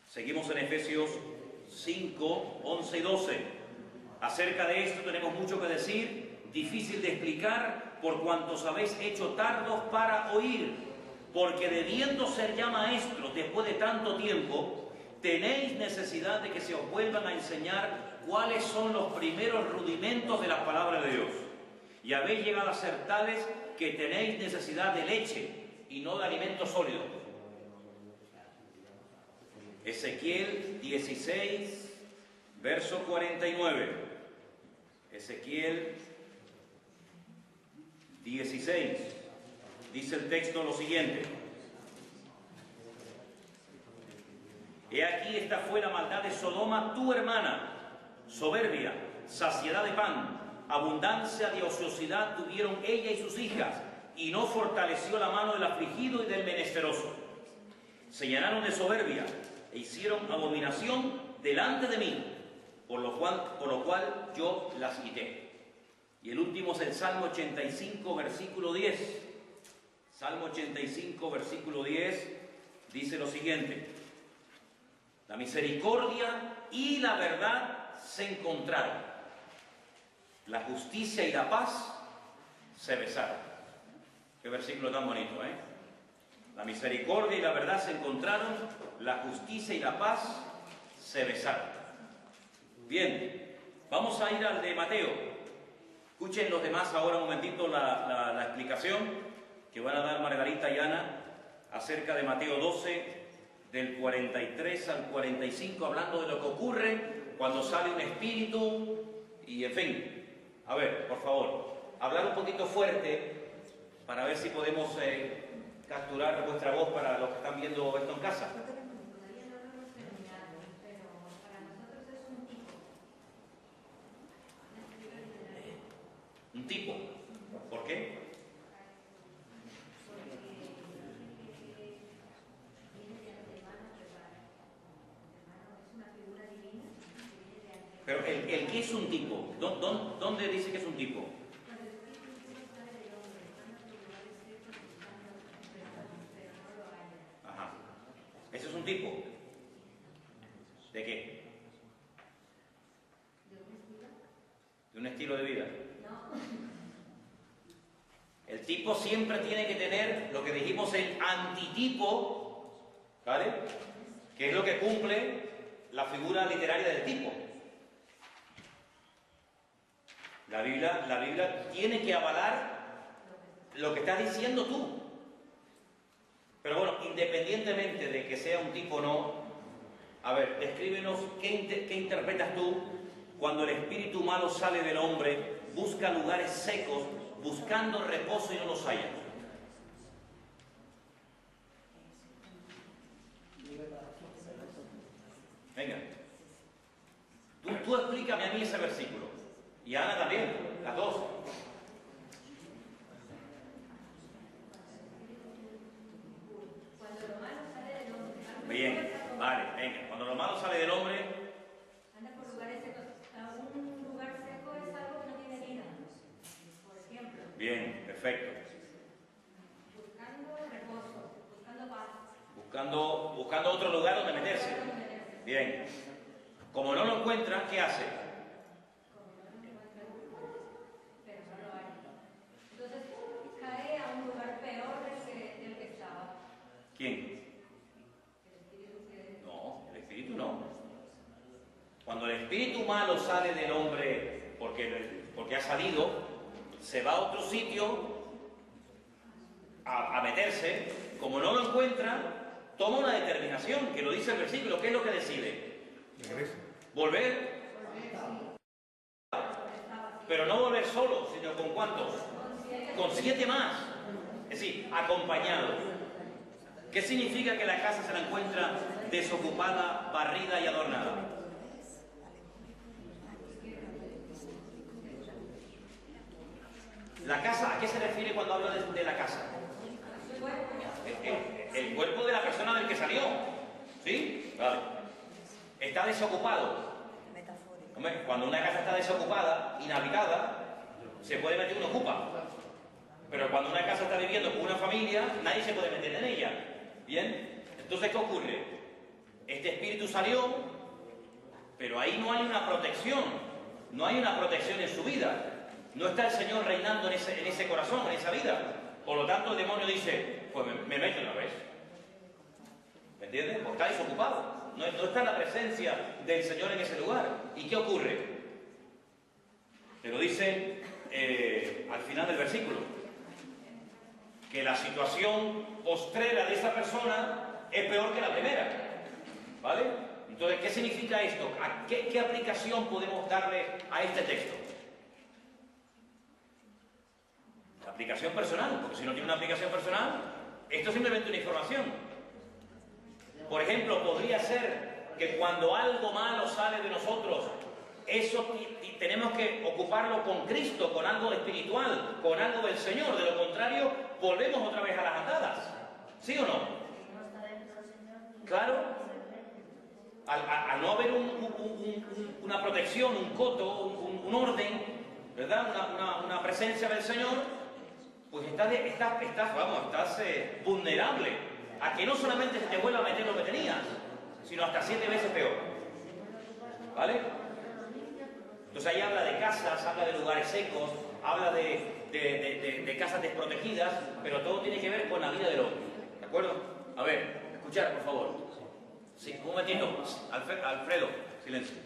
S1: Seguimos en Efesios 5, 11 y 12. Acerca de esto tenemos mucho que decir, difícil de explicar, por cuantos habéis hecho tardos para oír, porque debiendo ser ya maestros después de tanto tiempo, tenéis necesidad de que se os vuelvan a enseñar cuáles son los primeros rudimentos de la palabra de Dios. Y habéis llegado a ser tales que tenéis necesidad de leche y no de alimento sólido. Ezequiel 16, verso 49. Ezequiel 16, dice el texto lo siguiente: He aquí, esta fue la maldad de Sodoma, tu hermana, soberbia, saciedad de pan, abundancia de ociosidad tuvieron ella y sus hijas, y no fortaleció la mano del afligido y del menesteroso. Se llenaron de soberbia e hicieron abominación delante de mí, por lo cual yo las quité. Y el último es el Salmo 85, versículo 10. Salmo 85, versículo 10, dice lo siguiente: La misericordia y la verdad se encontraron, la justicia y la paz se besaron. Qué versículo tan bonito, ¿eh? La misericordia y la verdad se encontraron, la justicia y la paz se besaron. Bien, vamos a ir al de Mateo. Escuchen los demás ahora un momentito la explicación que van a dar Margarita y Ana acerca de Mateo 12, del 43 al 45, hablando de lo que ocurre cuando sale un espíritu y en fin. A ver, por favor, hablar un poquito fuerte para ver si podemos capturar vuestra voz para los que están viendo esto en casa.
S5: Todavía no lo hemos terminado, pero para nosotros es un tipo.
S1: Un tipo. ¿Por qué?
S5: Porque viene de antemano preparado. Antemano es una figura divina que viene de antemano.
S1: Pero el ¿qué es un tipo? ¿Dónde dice que es un tipo?
S5: Cuando el espíritu puro sale del hombre, van a procurar secretos buscando, pero no lo hallan.
S1: Ajá. ¿Eso es un tipo? ¿De qué?
S5: ¿De un estilo?
S1: ¿De un estilo de vida?
S5: No.
S1: El tipo siempre tiene que tener lo que dijimos, el antitipo, ¿vale? Que es lo que cumple la figura literaria del tipo. La Biblia tiene que avalar lo que estás diciendo tú. Pero bueno, independientemente de que sea un tipo o no, a ver, descríbenos qué interpretas tú cuando el espíritu malo sale del hombre, busca lugares secos, buscando reposo y no los halla. Venga. Tú explícame a mí ese versículo. Y a Ana también, las dos.
S5: Cuando lo malo sale del hombre.
S1: Bien, vale, venga. Cuando lo malo sale del hombre,
S5: Anda por lugares secos. Un lugar seco es algo que no tiene vida. Por ejemplo.
S1: bien, perfecto.
S5: Buscando reposo, buscando paz.
S1: Buscando otro lugar donde meterse. Bien. Como no lo encuentra, ¿qué hace?
S5: Como no lo encuentra, pero no lo hay. Entonces cae a un lugar peor del que estaba.
S1: ¿Quién?
S5: El espíritu que...
S1: No, el espíritu no. Cuando el espíritu malo sale del hombre porque ha salido, se va a otro sitio a meterse. Como no lo encuentra, toma una determinación, que lo dice el versículo. ¿Qué es lo que decide? Volver. Pero no volver solo, sino con ¿cuántos? Con 7 más. Es decir, acompañado. ¿Qué significa que la casa se la encuentra desocupada, barrida y adornada? La casa, ¿a qué se refiere cuando habla de la casa? El cuerpo de la persona del que salió. ¿Sí? Vale. Está desocupado. Hombre, cuando una casa está desocupada, inhabitada, se puede meter uno ocupa. Pero cuando una casa está viviendo con una familia, nadie se puede meter en ella. ¿Bien? Entonces, ¿qué ocurre? Este espíritu salió, pero ahí no hay una protección. No hay una protección en su vida. No está el Señor reinando en ese corazón, en esa vida. Por lo tanto, el demonio dice, pues me meto una vez. ¿Me entiendes? Porque está desocupado. no está la presencia del Señor en ese lugar. ¿Y qué ocurre? Te lo dice al final del versículo, que la situación postrera de esa persona es peor que la primera, ¿vale? Entonces, ¿qué significa esto? ¿Qué aplicación podemos darle a este texto? La aplicación personal, porque si no tiene una aplicación personal, esto es simplemente una información. Por ejemplo, podría ser que cuando algo malo sale de nosotros, eso tenemos que ocuparlo con Cristo, con algo espiritual, con algo del Señor. De lo contrario, volvemos otra vez a las andadas. ¿Sí o no? Claro. Al no haber una protección, un coto, un orden, ¿verdad? Una presencia del Señor, pues estás vulnerable a que no solamente se te vuelva a meter lo que tenías, sino hasta 7 veces peor. ¿Vale? Entonces ahí habla de casas, habla de lugares secos, habla de casas desprotegidas, pero todo tiene que ver con la vida del hombre. ¿De acuerdo? A ver, escuchar, por favor. Sí, un momentito. Alfredo, silencio.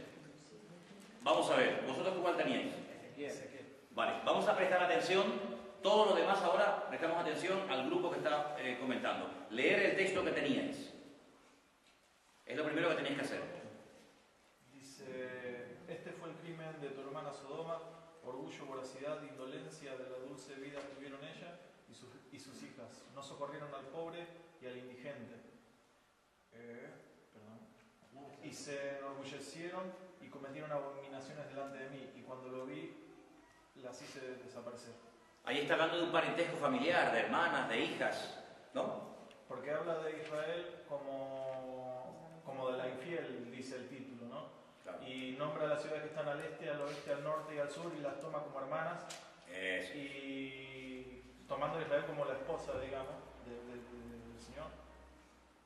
S1: Vamos a ver, ¿vosotros cuál teníais? Vale, vamos a prestar atención. Todo lo demás ahora prestamos atención al grupo que está comentando. Leer el texto que teníais. Es lo primero que tenéis que hacer.
S4: Dice, este fue el crimen de tu hermana Sodoma, orgullo, voracidad, indolencia de la dulce vida que tuvieron ella y sus hijas. No socorrieron al pobre y al indigente. Y se enorgullecieron y cometieron abominaciones delante de mí, y cuando lo vi, las hice desaparecer.
S1: Ahí está hablando de un parentesco familiar, de hermanas, de hijas, ¿no?
S4: Porque habla de Israel como de la infiel, dice el título, ¿no?
S1: Claro.
S4: Y nombra a las ciudades que están al este, al oeste, al norte y al sur, y las toma como hermanas.
S1: Eso.
S4: Y tomando a Israel como la esposa, digamos, del Señor.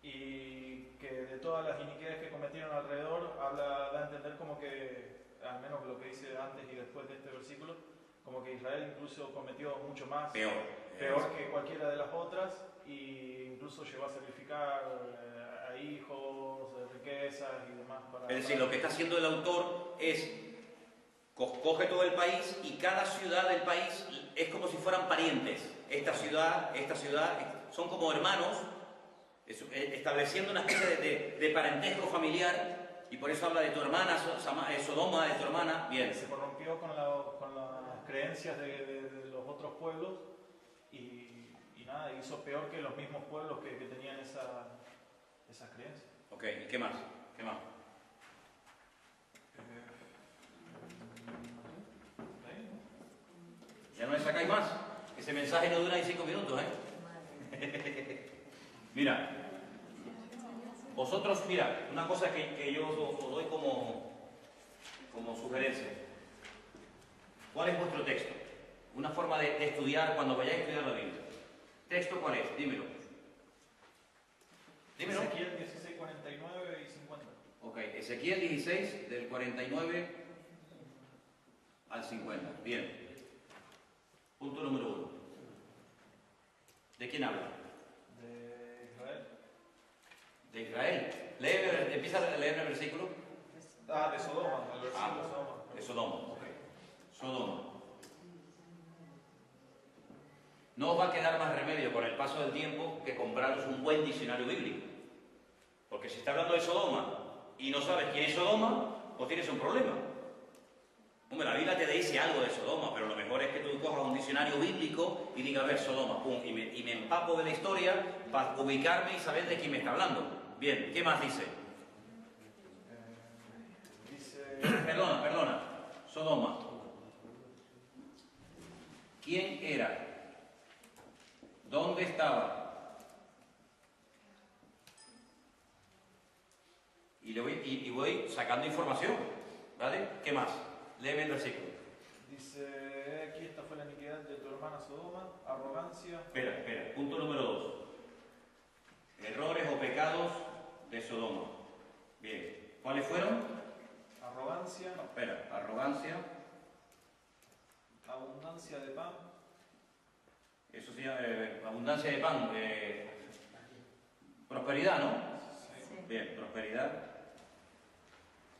S4: Y que de todas las iniquidades que cometieron alrededor, da a entender como que, al menos lo que dice antes y después de este versículo, como que Israel incluso cometió mucho más, peor que cualquiera de las otras, e incluso llegó a sacrificar a hijos, riquezas y demás.
S1: Es decir, lo que está haciendo el autor es coge todo el país, y cada ciudad del país es como si fueran parientes. Esta ciudad, son como hermanos, estableciendo una especie de parentesco familiar, y por eso habla de tu hermana Sodoma, de tu hermana. Bien.
S4: Se corrompió con las creencias de los otros pueblos, y nada, hizo peor que los mismos pueblos que tenían esas creencias.
S1: Ok, ¿y qué más? ¿Qué más? ¿Ya no le sacáis más? Ese mensaje no dura ni 5 minutos, ¿eh? Mira, vosotros, una cosa que yo os doy como sugerencia. ¿Cuál es vuestro texto? Una forma de estudiar cuando vayáis a estudiar la Biblia. ¿Texto cuál es? Dímelo.
S4: Ezequiel 16, 49 y 50.
S1: Ok, Ezequiel 16, del 49 al 50. Bien. Punto número 1. ¿De quién habla?
S4: De Israel.
S1: De Israel. Empieza a leer el versículo.
S4: De Sodoma, el versículo de Sodoma.
S1: De Sodoma, ok. Sodoma. No os va a quedar más remedio con el paso del tiempo que compraros un buen diccionario bíblico. Porque si está hablando de Sodoma y no sabes quién es Sodoma, pues tienes un problema. Hombre, la Biblia te dice algo de Sodoma, pero lo mejor es que tú cojas un diccionario bíblico y digas, a ver, Sodoma, pum, y me empapo de la historia para ubicarme y saber de quién me está hablando. Bien, ¿qué más dice? Perdona. Sodoma. ¿Quién era? ¿Dónde estaba? Y voy sacando información, ¿vale? ¿Qué más? Léeme el versículo.
S4: Dice, aquí esta fue la iniquidad de tu hermana Sodoma, arrogancia.
S1: Espera, punto número 2. Errores o pecados de Sodoma. Bien, ¿cuáles fueron?
S4: Arrogancia.
S1: Arrogancia.
S4: Abundancia de pan.
S1: Eso se llama abundancia de pan. Prosperidad, ¿no?
S4: Sí.
S1: Bien, prosperidad.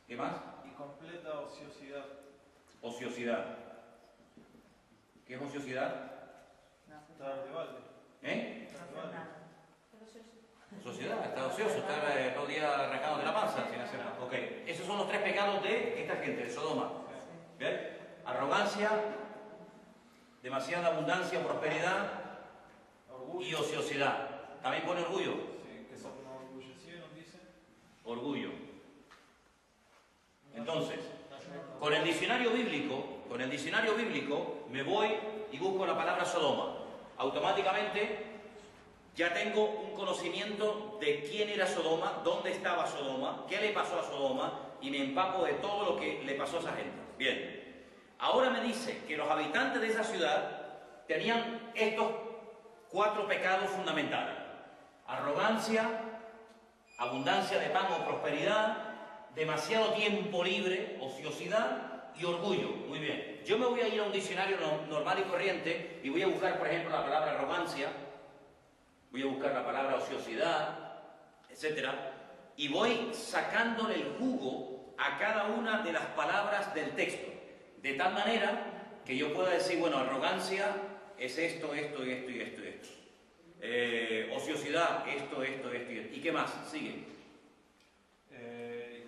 S1: ¿Qué más?
S4: Y completa ociosidad.
S1: Ociosidad. ¿Qué es ociosidad?
S4: Estar de balde.
S1: ¿Eh?
S4: Estar de balde.
S1: Sociedad, está ocioso, está todo el día arrancado de la panza sin hacer nada. Ok, esos son los tres pecados de esta gente, de Sodoma. ¿Bien? Arrogancia, demasiada abundancia, prosperidad
S4: Orgullo.
S1: y ociosidad. También pone orgullo.
S4: Sí, que se enorgullecieron, dice.
S1: Orgullo. Entonces, con el diccionario bíblico me voy y busco la palabra Sodoma. Automáticamente ya tengo un conocimiento de quién era Sodoma, dónde estaba Sodoma, qué le pasó a Sodoma y me empapo de todo lo que le pasó a esa gente. Bien, ahora me dice que los habitantes de esa ciudad tenían estos 4 pecados fundamentales: arrogancia, abundancia de pan o prosperidad, demasiado tiempo libre, ociosidad y orgullo. Muy bien, yo me voy a ir a un diccionario normal y corriente y voy a buscar, por ejemplo, la palabra arrogancia. Voy a buscar la palabra ociosidad, etc. Y voy sacándole el jugo a cada una de las palabras del texto. De tal manera que yo pueda decir, bueno, arrogancia es esto, esto y esto y esto y esto. Ociosidad, esto y esto. ¿Y qué más? Sigue.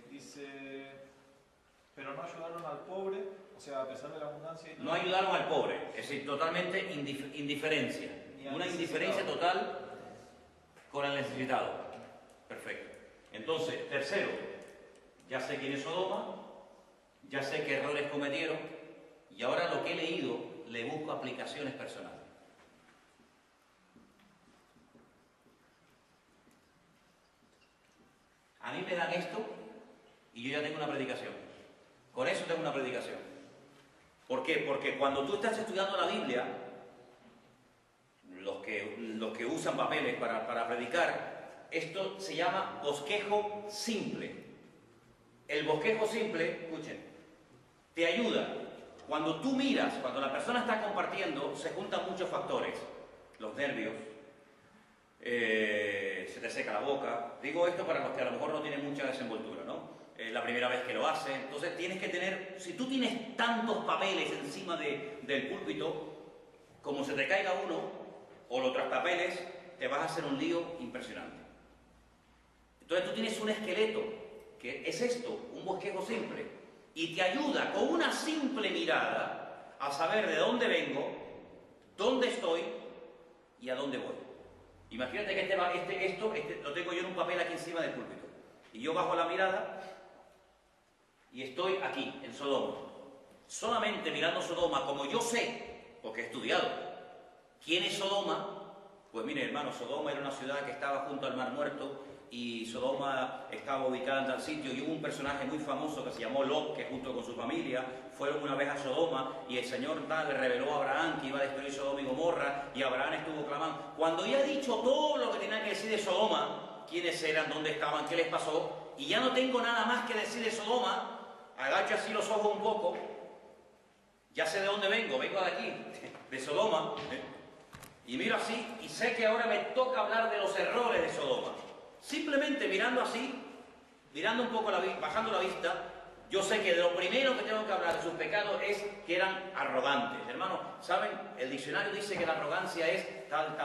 S4: Dice, pero no ayudaron al pobre, o sea, a pesar de la abundancia.
S1: No ayudaron al pobre, es decir, totalmente indiferencia. Una indiferencia total con el necesitado. Perfecto. Entonces, tercero, ya sé quién es Sodoma, ya sé qué errores cometieron, y ahora lo que he leído le busco aplicaciones personales. A mí me dan esto y yo ya tengo una predicación. Con eso tengo una predicación. ¿Por qué? Porque cuando tú estás estudiando la Biblia, los que usan papeles para predicar, esto se llama bosquejo simple. El bosquejo simple, escuchen, te ayuda. Cuando tú miras, cuando la persona está compartiendo, se juntan muchos factores. Los nervios, se te seca la boca. Digo esto para los que a lo mejor no tienen mucha desenvoltura, ¿no? La primera vez que lo hacen. Entonces tienes que tener, si tú tienes tantos papeles encima del púlpito, como se te caiga uno, o lo traspapeles, te vas a hacer un lío impresionante. Entonces tú tienes un esqueleto, que es esto, un bosquejo simple, y te ayuda con una simple mirada a saber de dónde vengo, dónde estoy y a dónde voy. Imagínate que esto lo tengo yo en un papel aquí encima del púlpito, y yo bajo la mirada y estoy aquí, en Sodoma. Solamente mirando Sodoma, como yo sé, porque he estudiado, ¿quién es Sodoma? Pues mire, hermano, Sodoma era una ciudad que estaba junto al Mar Muerto y Sodoma estaba ubicada en tal sitio y hubo un personaje muy famoso que se llamó Lot, que junto con su familia fueron una vez a Sodoma y el Señor tal le reveló a Abraham que iba a destruir Sodoma y Gomorra y Abraham estuvo clamando. Cuando ya he dicho todo lo que tenía que decir de Sodoma, quiénes eran, dónde estaban, qué les pasó, y ya no tengo nada más que decir de Sodoma, agacho así los ojos un poco, ya sé de dónde vengo de aquí, de Sodoma, y miro así y sé que ahora me toca hablar de los errores de Sodoma. Simplemente mirando así, mirando un poco, bajando la vista, yo sé que de lo primero que tengo que hablar de sus pecados es que eran arrogantes. Hermanos, ¿saben? El diccionario dice que la arrogancia es tal.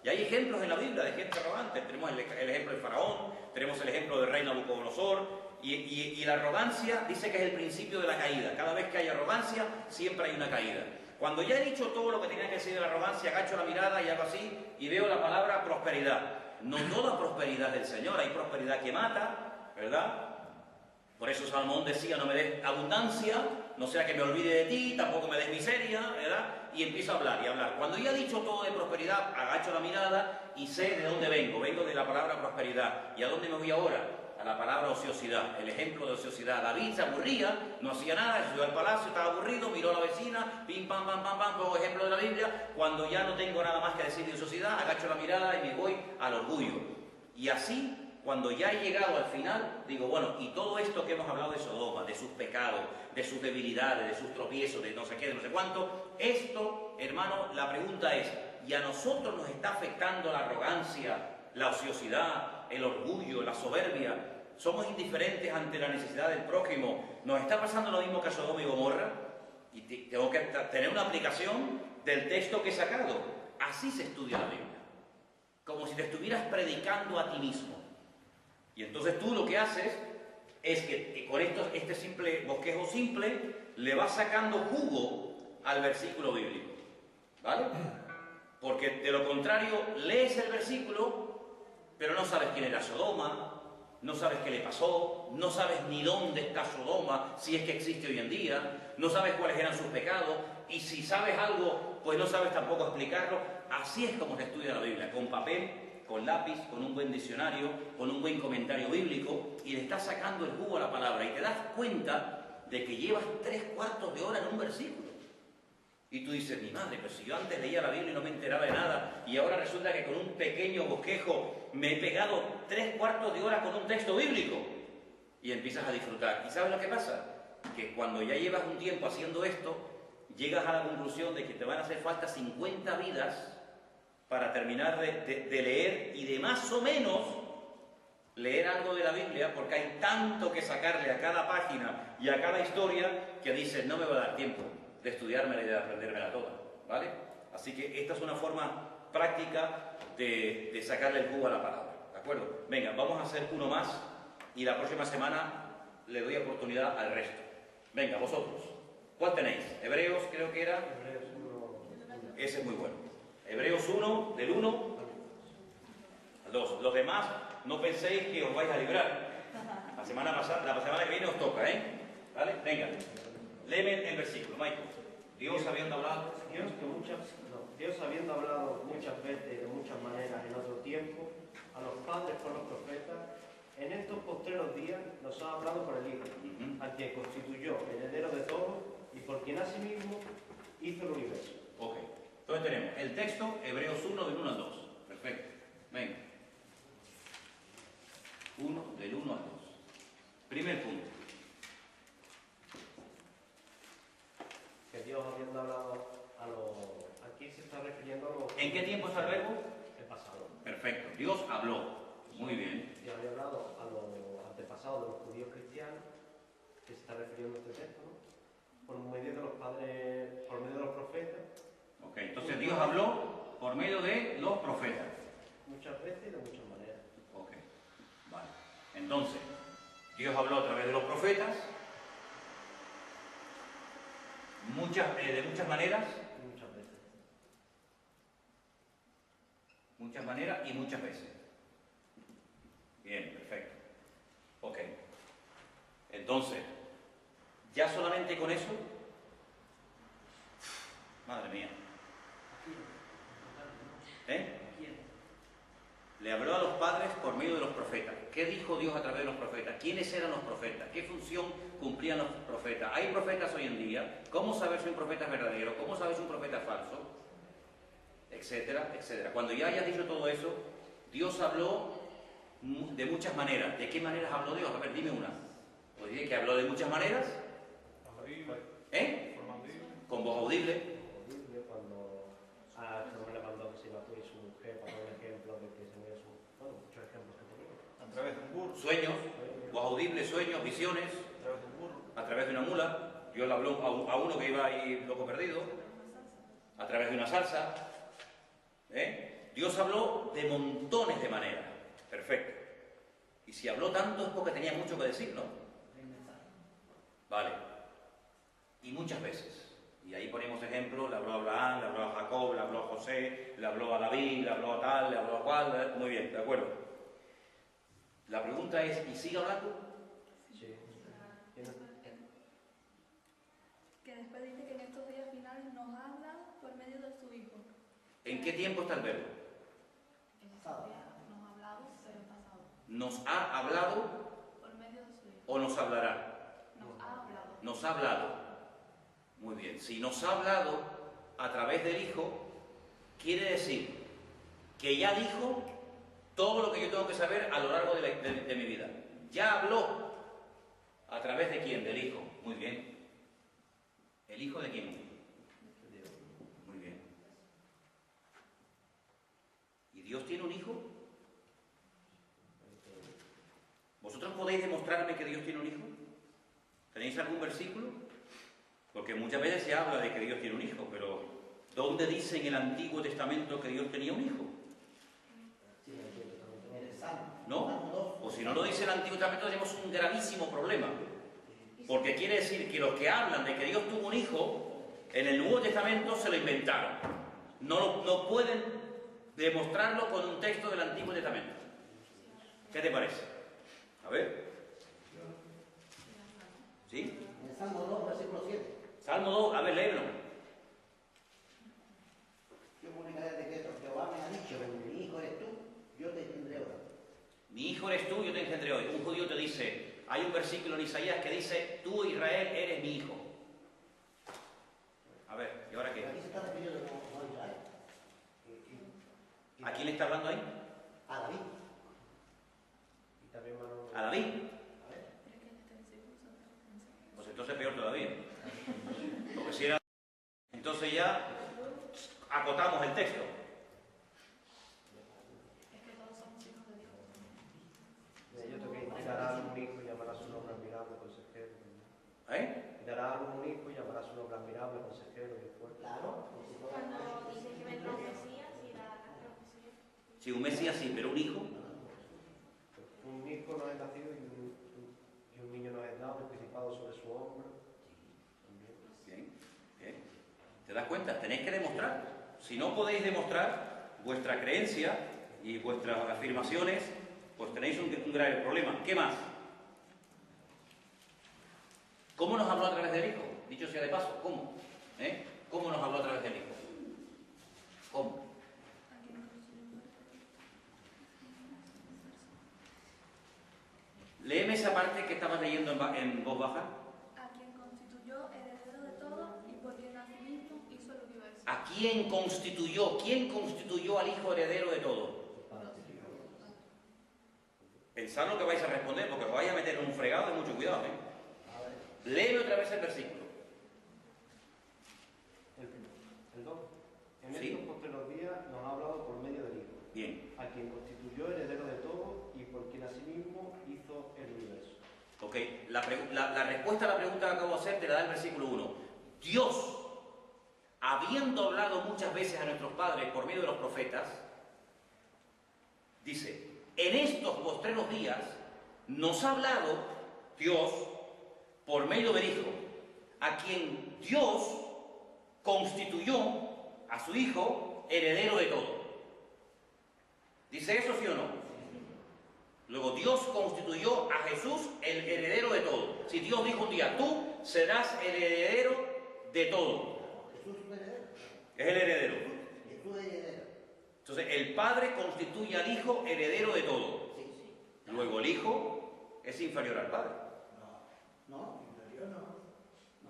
S1: Y hay ejemplos en la Biblia de gente arrogante. Tenemos el ejemplo de Faraón, tenemos el ejemplo del rey Nabucodonosor, y la arrogancia dice que es el principio de la caída. Cada vez que hay arrogancia, siempre hay una caída. Cuando ya he dicho todo lo que tenía que decir de la arrogancia, agacho la mirada y hago así, y veo la palabra prosperidad. No toda prosperidad del Señor, hay prosperidad que mata, ¿verdad? Por eso Salomón decía, no me des abundancia, no sea que me olvide de ti, tampoco me des miseria, ¿verdad? Y empiezo a hablar y hablar. Cuando ya he dicho todo de prosperidad, agacho la mirada y sé de dónde vengo. Vengo de la palabra prosperidad. ¿Y a dónde me voy ahora? A la palabra ociosidad, el ejemplo de ociosidad. David se aburría, no hacía nada, se subió al palacio, estaba aburrido, miró a la vecina, pim, pam, pongo ejemplo de la Biblia. Cuando ya no tengo nada más que decir de ociosidad, agacho la mirada y me voy al orgullo. Y así, cuando ya he llegado al final, digo, bueno, y todo esto que hemos hablado de Sodoma, de sus pecados, de sus debilidades, de sus tropiezos, de no sé qué, de no sé cuánto, esto, hermano, la pregunta es, ¿y a nosotros nos está afectando la arrogancia, la ociosidad, el orgullo, la soberbia, somos indiferentes ante la necesidad del prójimo, nos está pasando lo mismo que a Sodoma y Gomorra, y tengo que tener una aplicación del texto que he sacado. Así se estudia la Biblia, como si te estuvieras predicando a ti mismo. Y entonces tú lo que haces es que con este simple bosquejo simple le vas sacando jugo al versículo bíblico, ¿vale? Porque de lo contrario lees el versículo, pero no sabes quién era Sodoma, no sabes qué le pasó, no sabes ni dónde está Sodoma, si es que existe hoy en día, no sabes cuáles eran sus pecados, y si sabes algo, pues no sabes tampoco explicarlo. Así es como se estudia la Biblia, con papel, con lápiz, con un buen diccionario, con un buen comentario bíblico, y le estás sacando el jugo a la palabra, y te das cuenta de que llevas 3/4 de hora en un versículo. Y tú dices, mi madre, pero si yo antes leía la Biblia y no me enteraba de nada, y ahora resulta que con un pequeño bosquejo me he pegado 3/4 de hora con un texto bíblico. Y empiezas a disfrutar. ¿Y sabes lo que pasa? Que cuando ya llevas un tiempo haciendo esto, llegas a la conclusión de que te van a hacer falta 50 vidas para terminar de leer y de más o menos leer algo de la Biblia, porque hay tanto que sacarle a cada página y a cada historia que dices, no me va a dar tiempo de estudiármela y de aprendérmela toda, ¿vale? Así que esta es una forma práctica de sacarle el jugo a la palabra, ¿de acuerdo? Venga, vamos a hacer uno más y la próxima semana le doy oportunidad al resto. Venga, vosotros, ¿cuál tenéis? Hebreos creo que era.
S3: Hebreos 1.
S1: Ese es muy bueno. Hebreos 1, del 1 al 2. Los demás, no penséis que os vais a librar. La semana que viene os toca, ¿eh? ¿Vale? Venga, léeme el versículo, Michael. Dios habiendo hablado.
S3: Dios habiendo hablado muchas veces y de muchas maneras en otro tiempo, a los padres por los profetas, en estos postreros días nos ha hablado por el Hijo, a quien constituyó heredero de todo y por quien asimismo hizo el universo.
S1: Ok. Entonces tenemos el texto, Hebreos 1, del 1 al 2. Perfecto. Venga. 1, del 1 al 2. Primer punto.
S3: Que Dios habiendo hablado a los... Aquí se está refiriendo a los...
S1: ¿En qué tiempo está el verbo?
S3: El pasado.
S1: Perfecto. Dios habló. Muy bien.
S3: Dios había hablado a los antepasados de los judíos cristianos, que se está refiriendo a este texto, ¿no? Por medio de los padres, por medio de los profetas.
S1: Ok. Entonces Dios habló por medio de los profetas.
S3: Muchas veces y de muchas maneras.
S1: Ok. Vale. Entonces, Dios habló a través de los profetas. De muchas maneras.
S3: Muchas veces.
S1: Muchas maneras y muchas veces. Bien, perfecto. Ok. Entonces, ya solamente con eso, madre mía. ¿Eh? Le habló a los padres por medio de los profetas. ¿Qué dijo Dios a través de los profetas? ¿Quiénes eran los profetas? ¿Qué función cumplían los profetas? ¿Hay profetas hoy en día? ¿Cómo saber si un profeta es verdadero? ¿Cómo saber si un profeta es falso? Etcétera, etcétera. Cuando ya hayas dicho todo eso, Dios habló de muchas maneras. ¿De qué maneras habló Dios? A ver, dime una. Pues dije que habló de muchas maneras. ¿Eh? Con voz audible.
S3: Cuando a este hombre le mandó que se iba a tu y su mujer, para un ejemplo de que se vea su... Bueno, muchos ejemplos que tenía.
S4: A través de un burro.
S1: Sueños, voz audible, sueños, visiones.
S4: A través de un burro.
S1: A través de una mula. Dios le habló a uno que iba ahí loco perdido. A través de una salsa. Dios habló de montones de maneras. Perfecto. Y si habló tanto es porque tenía mucho que decir, ¿no? Vale. Y muchas veces. Y ahí ponemos ejemplos, le habló a Abraham, le habló a Jacob, le habló a José, le habló a David, le habló a tal, le habló a cual. Muy bien, de acuerdo. La pregunta es, ¿y sigue hablando?
S3: Sí.
S2: Que después dice que en estos días finales nos habla por medio de su Hijo.
S1: ¿En qué tiempo está el verbo?
S2: En estos días nos ha hablado, pero en pasado.
S1: ¿Nos ha hablado
S2: Por medio de su Hijo.
S1: o nos hablará?
S2: Nos ha hablado.
S1: Nos ha hablado. Muy bien. Si nos ha hablado a través del Hijo, quiere decir que ya dijo todo lo que yo tengo que saber a lo largo de mi vida. Ya habló. ¿A través de quién? Del Hijo. Muy bien. ¿El Hijo de quién? Muy bien. ¿Y Dios tiene un hijo? Vosotros podéis demostrarme que Dios tiene un hijo? ¿Tenéis algún versículo? Porque muchas veces se habla de que Dios tiene un hijo, pero ¿dónde dice en el Antiguo Testamento que Dios tenía un hijo? ¿No? O si no lo dice el Antiguo Testamento, tenemos un gravísimo problema. Porque quiere decir que los que hablan de que Dios tuvo un hijo, en el Nuevo Testamento se lo inventaron. No pueden demostrarlo con un texto del Antiguo Testamento. ¿Qué te parece? A ver. ¿Sí?
S6: En el Salmo 2, versículo 7.
S1: Salmo 2, a ver, léelo.
S6: Yo publicaré el decreto. Jehová me ha dicho, mi hijo eres tú, yo te engendré hoy.
S1: Mi hijo eres tú, yo te engendré hoy. Un judío te dice, hay un versículo en Isaías que dice, tú Israel eres mi hijo. A ver, ¿y ahora qué?
S6: Aquí se está refiriendo no a Israel.
S1: ¿A quién le está hablando ahí?
S6: A David.
S3: Y también Manolo.
S1: ¿A David?
S6: A ver.
S1: Pues entonces peor todavía. Porque si era... Entonces ya acotamos el texto.
S2: Es que todos somos hijos de Dios.
S3: Yo tengo que dará a un hijo y llamará su nombre admirable, consejero.
S1: ¿Eh?
S3: Y dará a un hijo y llamará su nombre admirable, consejero y fuerte.
S6: Claro.
S7: Cuando dice que vendrá un Mesías y la profecía.
S1: Sí, un Mesías sí, pero un hijo.
S3: Un hijo no es nacido y un niño no es dado, el principado sobre su hombro.
S1: Bien, bien. ¿Te das cuenta? Tenéis que demostrar. Si no podéis demostrar vuestra creencia y vuestras afirmaciones, pues tenéis un grave problema. ¿Qué más? ¿Cómo nos habló a través del Hijo? Dicho sea de paso, ¿cómo? ¿Cómo nos habló a través del Hijo? ¿Cómo? Léeme esa parte que estabas leyendo en voz baja.
S2: A quien constituyó heredero de todo y por quien asimismo hizo el universo.
S1: ¿A quién constituyó? ¿Quién constituyó al Hijo heredero de todo? Pensad lo que vais a responder, porque os vais a meter en un fregado de mucho cuidado, Léeme otra vez el versículo.
S3: El 2. En
S1: Sí.
S3: estos postreros días nos ha hablado por medio del Hijo,
S1: Bien,
S3: a quien constituyó heredero de todo y por quien asimismo hizo el universo.
S1: ok. La respuesta a la pregunta que acabo de hacer te la da el versículo 1. Dios, habiendo hablado muchas veces a nuestros padres por medio de los profetas, dice, en estos postreros días nos ha hablado Dios por medio del Hijo, a quien Dios constituyó a su Hijo heredero de todo. ¿Dice eso sí o no? Luego Dios constituyó a Jesús el heredero de todo. Si Dios dijo un día, tú serás el heredero de todo.
S6: Jesús es un heredero.
S1: Es el heredero.
S6: Jesús es heredero.
S1: Entonces el Padre constituye al Hijo heredero de todo.
S6: Sí, sí.
S1: Luego el Hijo es inferior al Padre.
S6: No.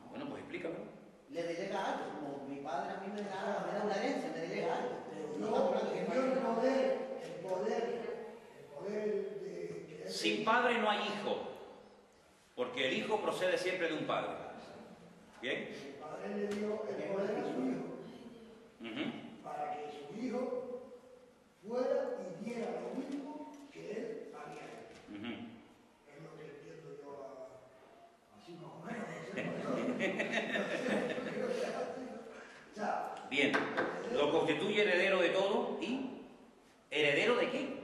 S1: Bueno, pues explícamelo.
S6: Le delega algo, como mi padre a mí me da una herencia, me delega algo. No estamos hablando que
S8: El poder de...
S1: Sin Padre no hay Hijo, porque el Hijo procede siempre de un Padre. ¿Bien?
S8: El padre le dio el poder a su hijo
S1: Ujú.
S8: para que su hijo fuera y diera lo mismo que él había hecho.
S1: Ujú.
S8: Es lo que entiendo yo así más o menos. No sé, o sea,
S1: Bien, lo constituye heredero de todo y ¿heredero de qué?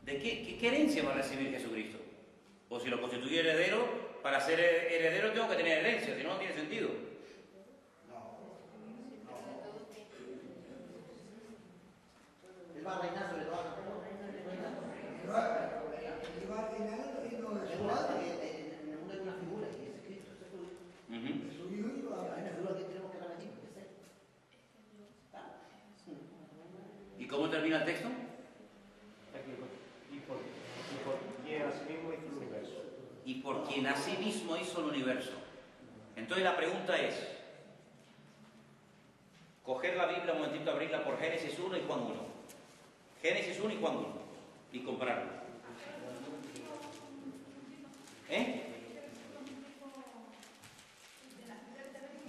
S1: ¿De qué herencia va a recibir Jesucristo? O si lo constituye heredero, para ser heredero tengo que tener herencia, si no, no tiene sentido.
S6: él va a reinar sobre todas las cosas.
S8: él va a reinar y no es su padre.
S6: En el mundo hay una figura y ese es Cristo, ese es su hijo.
S1: Ujú.
S8: Es su hijo y va a
S6: Hay una
S8: reinar.
S6: figura que tenemos que repetir, que es él.
S1: ¿Y cómo termina el texto?
S3: Y por quien asimismo hizo el universo.
S1: Y por quien a sí mismo hizo el universo. Entonces la pregunta es, coger la Biblia un momentito, abrirla por Génesis 1 y Juan 1. Génesis 1 y Juan 1. Y compararlo.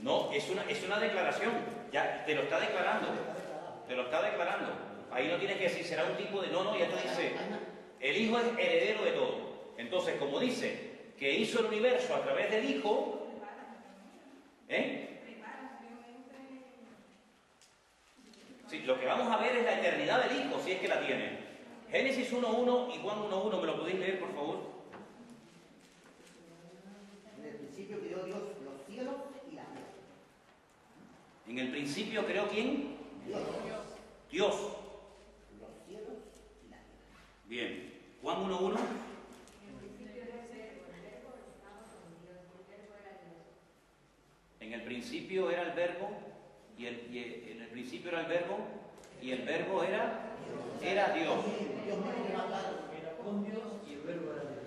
S1: No, es una declaración. Ya te lo está declarando. Te lo está declarando. Ahí no tienes que decir, será un tipo de... No, ya te dice, el Hijo es heredero de todo. Entonces, como dice que hizo el universo a través del Hijo, sí, lo que vamos a ver es la eternidad del Hijo, si es que la tiene. Génesis 1.1 y Juan 1.1, ¿me lo podéis leer, por favor?
S6: En el principio creó Dios los cielos y la tierra.
S1: En el principio creó ¿quién?
S6: Dios.
S1: Dios.
S6: Los cielos y la tierra.
S1: Bien. Juan 1.1. En el principio era el verbo, y en el principio era el verbo, y el verbo era Dios.
S6: Dios me mataron.
S8: Era con Dios y el verbo era Dios.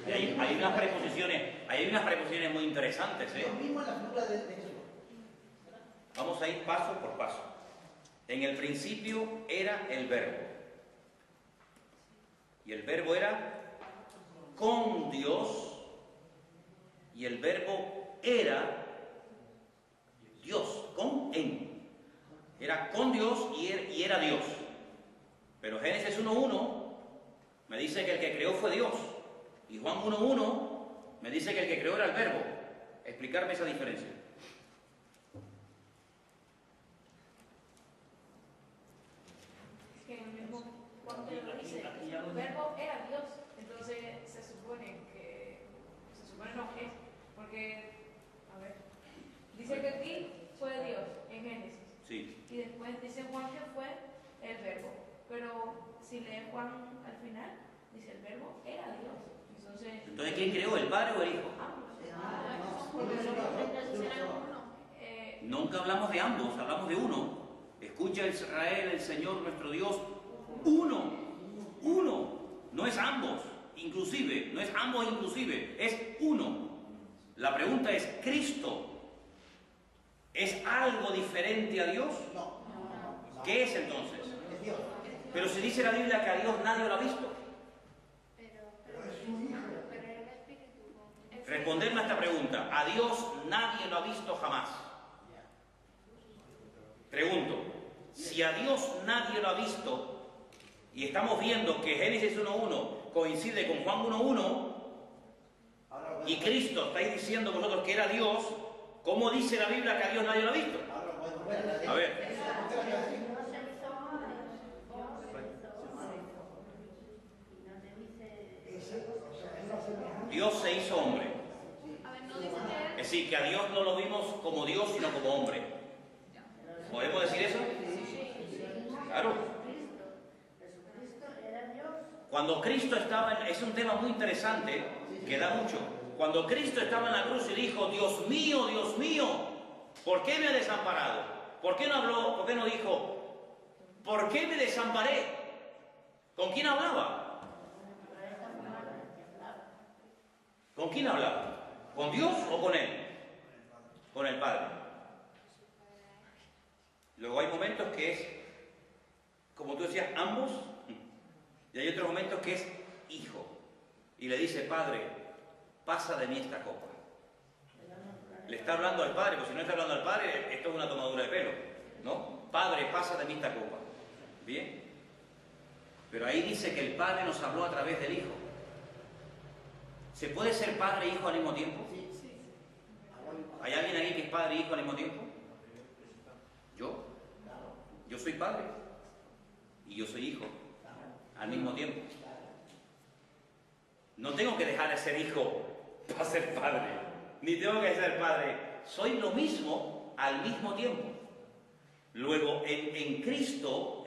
S1: Y hay unas preposiciones muy interesantes, ¿eh?
S6: Dios mismo en la figura de Jesús.
S1: Vamos a ir paso por paso. En el principio era el verbo. Y el verbo era con Dios. Y el verbo era Dios, era con Dios y era Dios. Pero Génesis 1.1 me dice que el que creó fue Dios. Y Juan 1.1 me dice que el que creó era el verbo. Explicarme esa diferencia.
S2: Es que el mismo Juan te lo dice, el verbo era Dios, entonces se supone no es, porque, a ver, dice que aquí fue Dios en Génesis,
S1: Sí.
S2: y después dice Juan que fue el verbo, pero si lee Juan al final, dice el verbo era Dios,
S1: Entonces, ¿quién creó, el Padre o el Hijo? Nunca hablamos de ambos, hablamos de uno. Escucha Israel, el Señor nuestro Dios, uno, no es ambos, inclusive, no es ambos inclusive, es uno. La pregunta es, ¿Cristo es algo diferente a Dios?
S6: No.
S1: ¿Qué es entonces?
S6: Es Dios.
S1: Pero si dice la Biblia que a Dios nadie lo ha visto. Responderme a esta pregunta, a Dios nadie lo ha visto jamás. Pregunto, si a Dios nadie lo ha visto, y estamos viendo que Génesis 1.1 coincide con Juan 1.1, y Cristo estáis diciendo vosotros que era Dios, ¿cómo dice la Biblia que a Dios nadie lo ha visto? A ver. Dios se hizo hombre. Es decir, que a Dios no lo vimos como Dios, sino como hombre. ¿Podemos decir eso? Claro. Cuando Cristo estaba, es un tema muy interesante, que da mucho. Cuando Cristo estaba en la cruz y dijo, Dios mío, ¿por qué me ha desamparado? ¿Por qué no habló? ¿Por qué no dijo, ¿por qué me desamparé? ¿Con quién hablaba? ¿Con quién hablaba? ¿Con Dios o con Él? Con el Padre. Luego hay momentos que es, como tú decías, ambos, y hay otros momentos que es hijo. Y le dice, Padre, pasa de mí esta copa. Le está hablando al Padre, porque si no está hablando al Padre, esto es una tomadura de pelo, ¿no? Padre, pasa de mí esta copa. ¿Bien? Pero ahí dice que el Padre nos habló a través del Hijo. ¿Se puede ser padre e hijo al mismo tiempo? ¿Hay alguien aquí que es padre e hijo al mismo tiempo? ¿Yo? Yo soy padre y yo soy hijo al mismo tiempo. No tengo que dejar de ser hijo para ser padre, ni tengo que ser padre. Soy lo mismo al mismo tiempo. Luego, en Cristo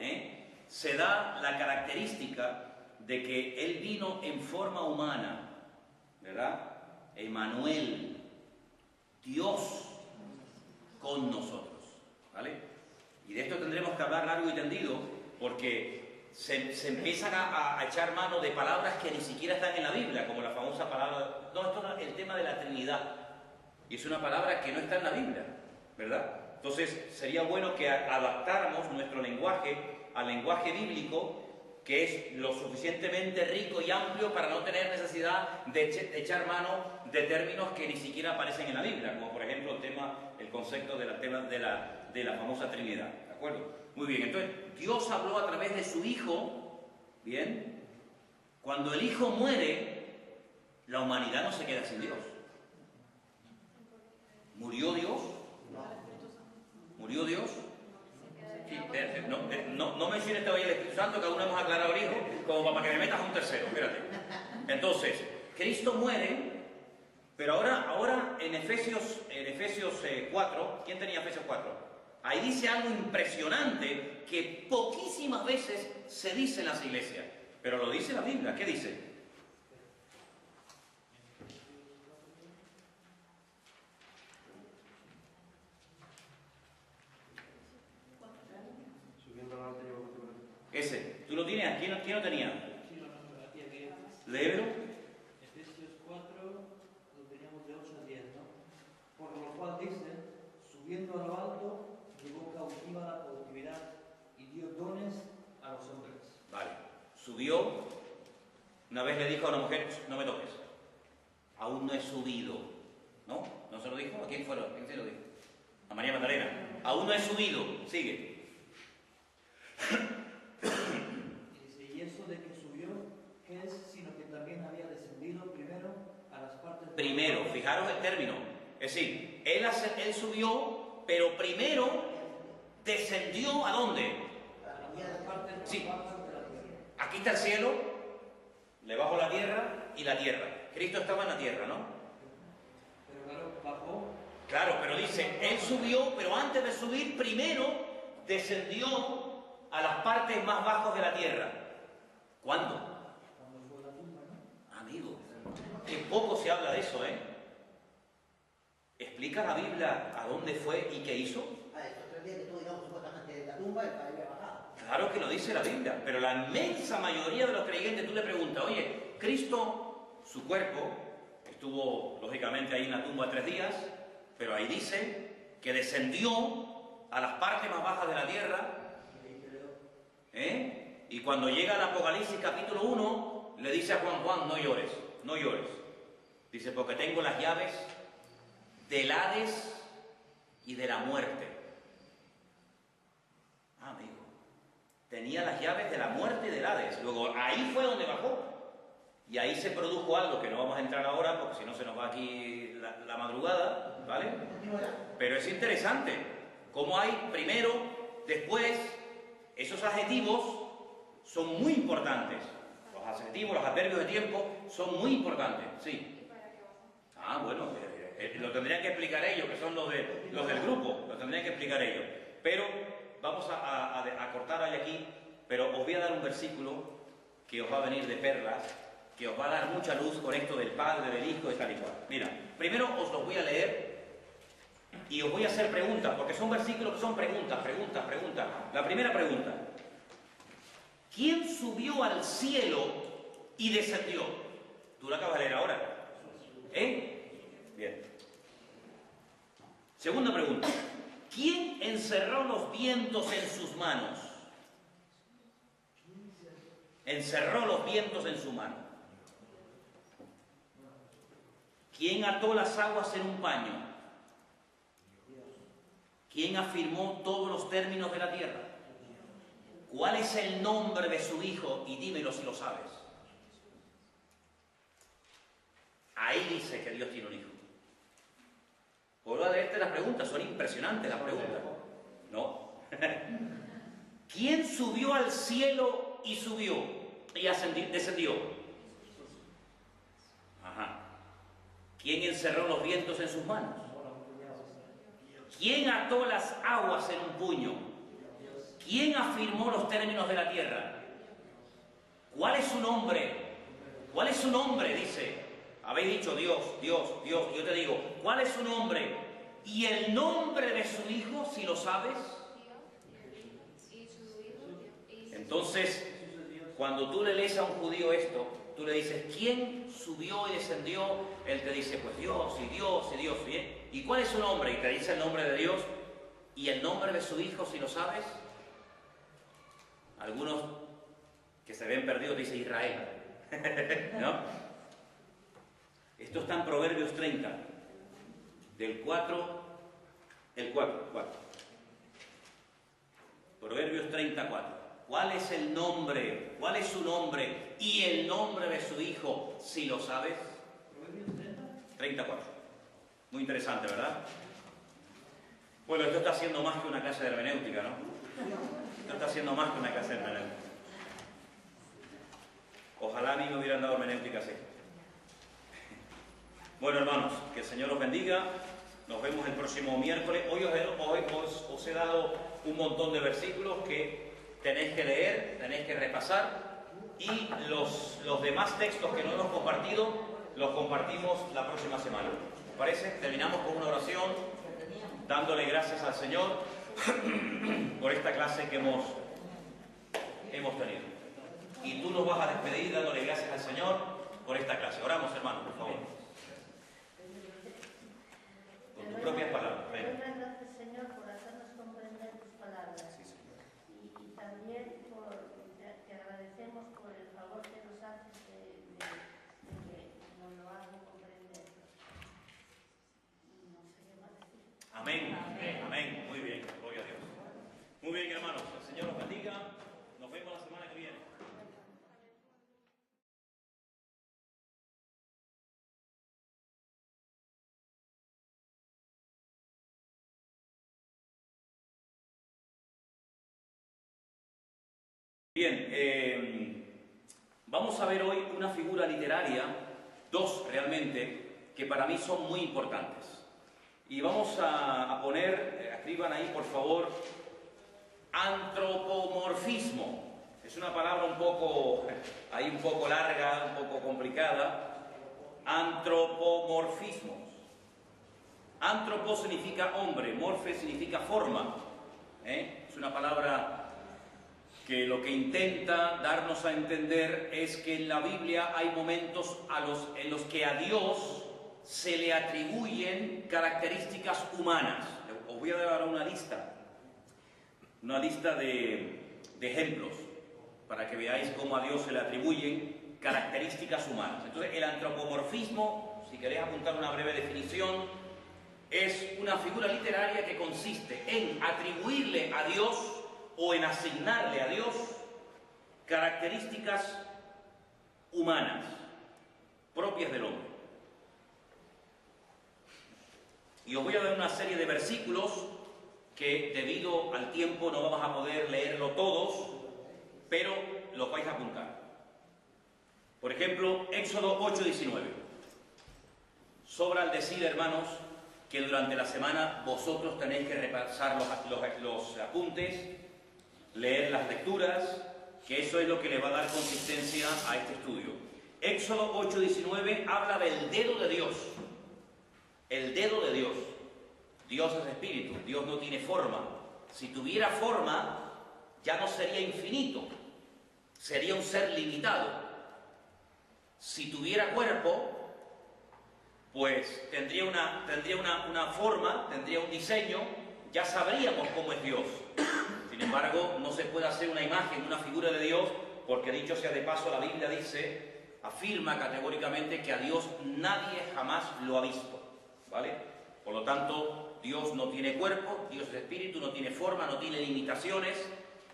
S1: se da la característica de que Él vino en forma humana, ¿verdad? Emmanuel, Dios con nosotros, ¿vale? Y de esto tendremos que hablar largo y tendido, porque se empiezan a echar mano de palabras que ni siquiera están en la Biblia, como la famosa palabra, no, esto es el tema de la Trinidad, y es una palabra que no está en la Biblia, ¿verdad? Entonces sería bueno que adaptáramos nuestro lenguaje al lenguaje bíblico, que es lo suficientemente rico y amplio para no tener necesidad de echar mano de términos que ni siquiera aparecen en la Biblia, como por ejemplo el concepto de la famosa Trinidad, ¿de acuerdo? Muy bien, entonces Dios habló a través de su Hijo Bien. Cuando el Hijo muere, la humanidad no se queda sin Dios. ¿Murió Dios? ¿Murió Dios? Sí, no menciones todavía el Espíritu Santo, que aún no hemos aclarado el Hijo, como para que me metas a un tercero. Espérate. Entonces, Cristo muere, pero ahora en Efesios 4, ¿quién tenía Efesios 4? Ahí dice algo impresionante que poquísimas veces se dice en las iglesias, pero lo dice la Biblia. ¿Qué dice? Ese, ¿tú lo tienes? ¿Quién no tenía?
S9: Sí, aquí.
S1: Léelo.
S9: Efesios 4, lo teníamos de 8 a 10, ¿no? Por lo cual dice, subiendo a lo alto, llevó cautiva la cautividad y dio dones a los hombres.
S1: Vale. Subió, una vez le dijo a una mujer, no me toques. Aún no he subido. ¿No? ¿No se lo dijo? ¿A quién fueron? ¿Quién se lo dijo? A María Magdalena. Aún no he subido. Sigue.
S9: Y dice, y eso de que subió, ¿qué es? Sino que también había descendido primero a las partes...
S1: Primero, fijaros el término. Es decir, él subió, pero primero descendió ¿a dónde?
S9: A las partes más
S1: Sí.
S9: bajas de la tierra.
S1: Aquí está el cielo, debajo la tierra y la tierra. Cristo estaba en la tierra, ¿no?
S9: Pero claro, bajó.
S1: Claro, pero dice, él subió, pero antes de subir, primero descendió a las partes más bajas de la tierra. ¿Cuándo?
S9: Cuando fue la tumba, ¿no?
S1: Amigo, que poco se habla de eso, ¿eh? ¿Explica la Biblia a dónde fue y qué hizo?
S6: Estos 3 días que tú, digamos, supuestamente en la tumba, el padre había bajado.
S1: Claro que lo dice la Biblia, pero la inmensa mayoría de los creyentes, tú le preguntas, oye, Cristo, su cuerpo, estuvo lógicamente ahí en la tumba 3 días, pero ahí dice que descendió a las partes más bajas de la tierra, ¿eh? Y cuando llega al Apocalipsis capítulo 1, le dice a Juan, no llores, no llores. Dice, porque tengo las llaves del Hades y de la muerte. Ah, amigo, tenía las llaves de la muerte y del Hades. Luego, ahí fue donde bajó. Y ahí se produjo algo que no vamos a entrar ahora, porque si no se nos va aquí la madrugada, ¿vale? Pero es interesante cómo hay primero, después, esos adjetivos son muy importantes. Los adjetivos, los adverbios de tiempo son muy importantes, sí. Ah, bueno, lo tendrían que explicar ellos, que son los del grupo, lo tendrían que explicar ellos. Pero vamos a cortar ahí aquí, pero os voy a dar un versículo que os va a venir de perlas, que os va a dar mucha luz con esto del Padre, del Hijo y tal y cual. Mira, primero os los voy a leer y os voy a hacer preguntas, porque son versículos que son preguntas. La primera pregunta: ¿quién subió al cielo y descendió? Tú la acabas de leer ahora. Bien. Segunda pregunta: ¿quién encerró los vientos en sus manos? Encerró los vientos en su mano. ¿Quién ató las aguas en un paño? ¿Quién afirmó todos los términos de la tierra? ¿Cuál es el nombre de su hijo? Y dímelo si lo sabes. Ahí dice que Dios tiene un hijo. Puedo leerte las preguntas, son impresionantes las preguntas. No. ¿Quién subió al cielo y subió y descendió? Ajá. ¿Quién encerró los vientos en sus manos? ¿Quién ató las aguas en un puño? ¿Quién afirmó los términos de la tierra? ¿Cuál es su nombre? ¿Cuál es su nombre? Dice. Habéis dicho Dios. Yo te digo, ¿cuál es su nombre? ¿Y el nombre de su hijo, si lo sabes? Entonces, cuando tú le lees a un judío esto, tú le dices, ¿quién subió y descendió? Él te dice, pues Dios, y Dios, y Dios. ¿Bien? ¿Y cuál es su nombre? Y te dice el nombre de Dios. ¿Y el nombre de su hijo, si lo sabes? Algunos que se ven perdidos dicen Israel. ¿No? Esto está en Proverbios 30, del 4, el 4. Proverbios 34. ¿Cuál es el nombre? ¿Cuál es su nombre? Y el nombre de su hijo, si lo sabes.
S9: Proverbios
S1: 34. Muy interesante, ¿verdad? Bueno, esto está haciendo más que una clase de hermenéutica, ¿no? Esto está haciendo más que una clase de hermenéutica. Ojalá a mí me hubieran dado hermenéutica así. Bueno, hermanos, que el Señor os bendiga. Nos vemos el próximo miércoles. Hoy os he dado un montón de versículos que tenéis que leer, tenéis que repasar. Y los demás textos que no hemos compartido, los compartimos la próxima semana. ¿Os parece? Terminamos con una oración, dándole gracias al Señor por esta clase que hemos tenido. Y tú nos vas a despedir dándole gracias al Señor por esta clase. Oramos, hermanos, por favor. Con tus propias palabras. Ven.
S10: Gracias, Señor, por hacernos comprender tus palabras.
S1: Sí, Señor.
S10: Y también te agradecemos por el favor que nos haces de que nos lo hagan comprender. No sé qué más decir.
S1: Amén. Amén. Muy bien. Gloria a Dios. Muy bien, hermanos. El Señor os bendiga. Nos vemos la semana que viene. Bien, vamos a ver hoy una figura literaria, dos realmente, que para mí son muy importantes. Y vamos a poner, escriban ahí por favor, antropomorfismo. Es una palabra un poco larga, un poco complicada. Antropomorfismo. Antropo significa hombre, morfe significa forma. Es una palabra que lo que intenta darnos a entender es que en la Biblia hay momentos en los que a Dios se le atribuyen características humanas. Os voy a dar ahora una lista de ejemplos para que veáis cómo a Dios se le atribuyen características humanas. Entonces, el antropomorfismo, si queréis apuntar una breve definición, es una figura literaria que consiste en atribuirle a Dios o en asignarle a Dios características humanas, propias del hombre. Y os voy a dar una serie de versículos que debido al tiempo no vamos a poder leerlo todos, pero los vais a apuntar. Por ejemplo, Éxodo 8:19. Sobra al decir, hermanos, que durante la semana vosotros tenéis que repasar los apuntes, leer las lecturas, que eso es lo que le va a dar consistencia a este estudio. Éxodo 8:19 habla del dedo de Dios. El dedo de Dios. Dios es espíritu, Dios no tiene forma. Si tuviera forma, ya no sería infinito, sería un ser limitado. Si tuviera cuerpo, pues tendría una forma, tendría un diseño, ya sabríamos cómo es Dios. Sin embargo, no se puede hacer una imagen, una figura de Dios, porque dicho sea de paso, la Biblia afirma categóricamente que a Dios nadie jamás lo ha visto, ¿vale? Por lo tanto, Dios no tiene cuerpo, Dios es espíritu, no tiene forma, no tiene limitaciones,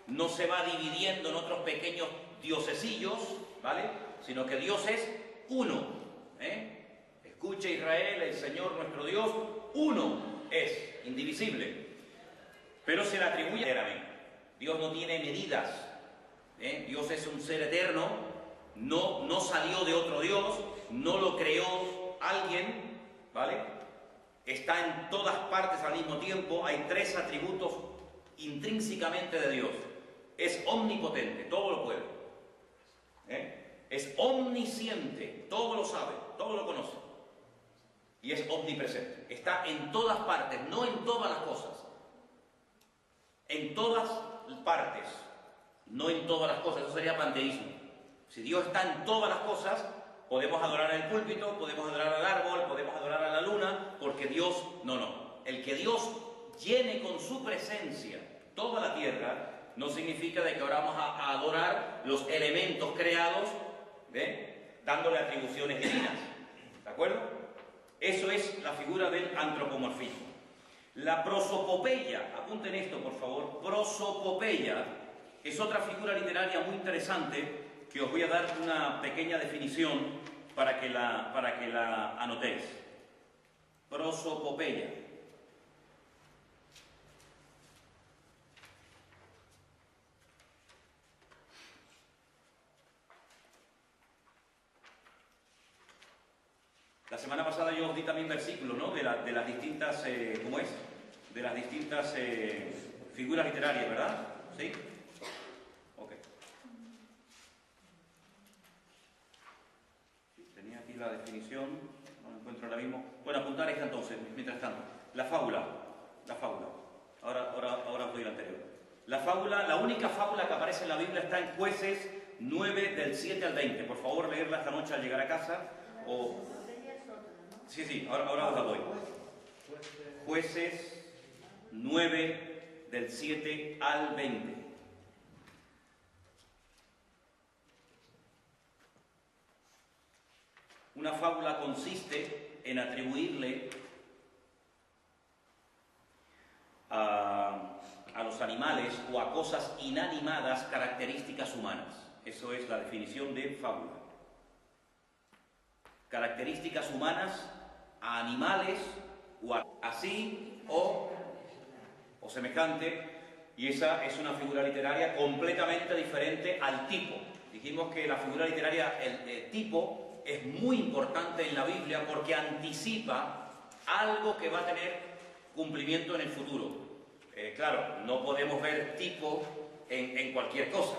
S1: no se va dividiendo en otros pequeños diosesillos, ¿vale? Sino que Dios es uno, Escucha Israel, el Señor nuestro Dios, uno es, indivisible. Pero se le atribuye enteramente. Dios no tiene medidas. Dios es un ser eterno, no salió de otro Dios, no lo creó alguien, ¿vale? Está en todas partes al mismo tiempo. Hay tres atributos intrínsecamente de Dios. Es omnipotente, todo lo puede. Es omnisciente, todo lo sabe, todo lo conoce. Y es omnipresente. Está en todas partes, no en todas las cosas. En todas partes, no en todas las cosas. Eso sería panteísmo. Si Dios está en todas las cosas, podemos adorar el púlpito, podemos adorar al árbol, podemos adorar a la luna, porque Dios, no. El que Dios llene con su presencia toda la tierra, no significa de que ahora vamos a adorar los elementos creados, dándole atribuciones divinas. ¿De acuerdo? Eso es la figura del antropomorfismo. La prosopopeya, apunten esto por favor, prosopopeya es otra figura literaria muy interesante que os voy a dar una pequeña definición para que la anotéis. Prosopopeya. La semana pasada yo os di también versículos, ¿no? de las distintas, ¿cómo es? De las distintas figuras literarias, ¿verdad? ¿Sí? Ok. Tenía aquí la definición, no la encuentro ahora mismo. Bueno, apuntar esta entonces, mientras tanto. La fábula. Ahora os doy la anterior. La fábula, la única fábula que aparece en la Biblia está en Jueces 9, del 7 al 20. Por favor, leerla esta noche al llegar a casa. Sí, ahora os la doy. Jueces 9, del 7 al 20. Una fábula consiste en atribuirle a los animales o a cosas inanimadas características humanas. Eso es la definición de fábula. Características humanas a animales o así o semejante, y esa es una figura literaria completamente diferente al tipo. Dijimos que la figura literaria, el tipo, es muy importante en la Biblia porque anticipa algo que va a tener cumplimiento en el futuro. Claro, no podemos ver tipo en cualquier cosa,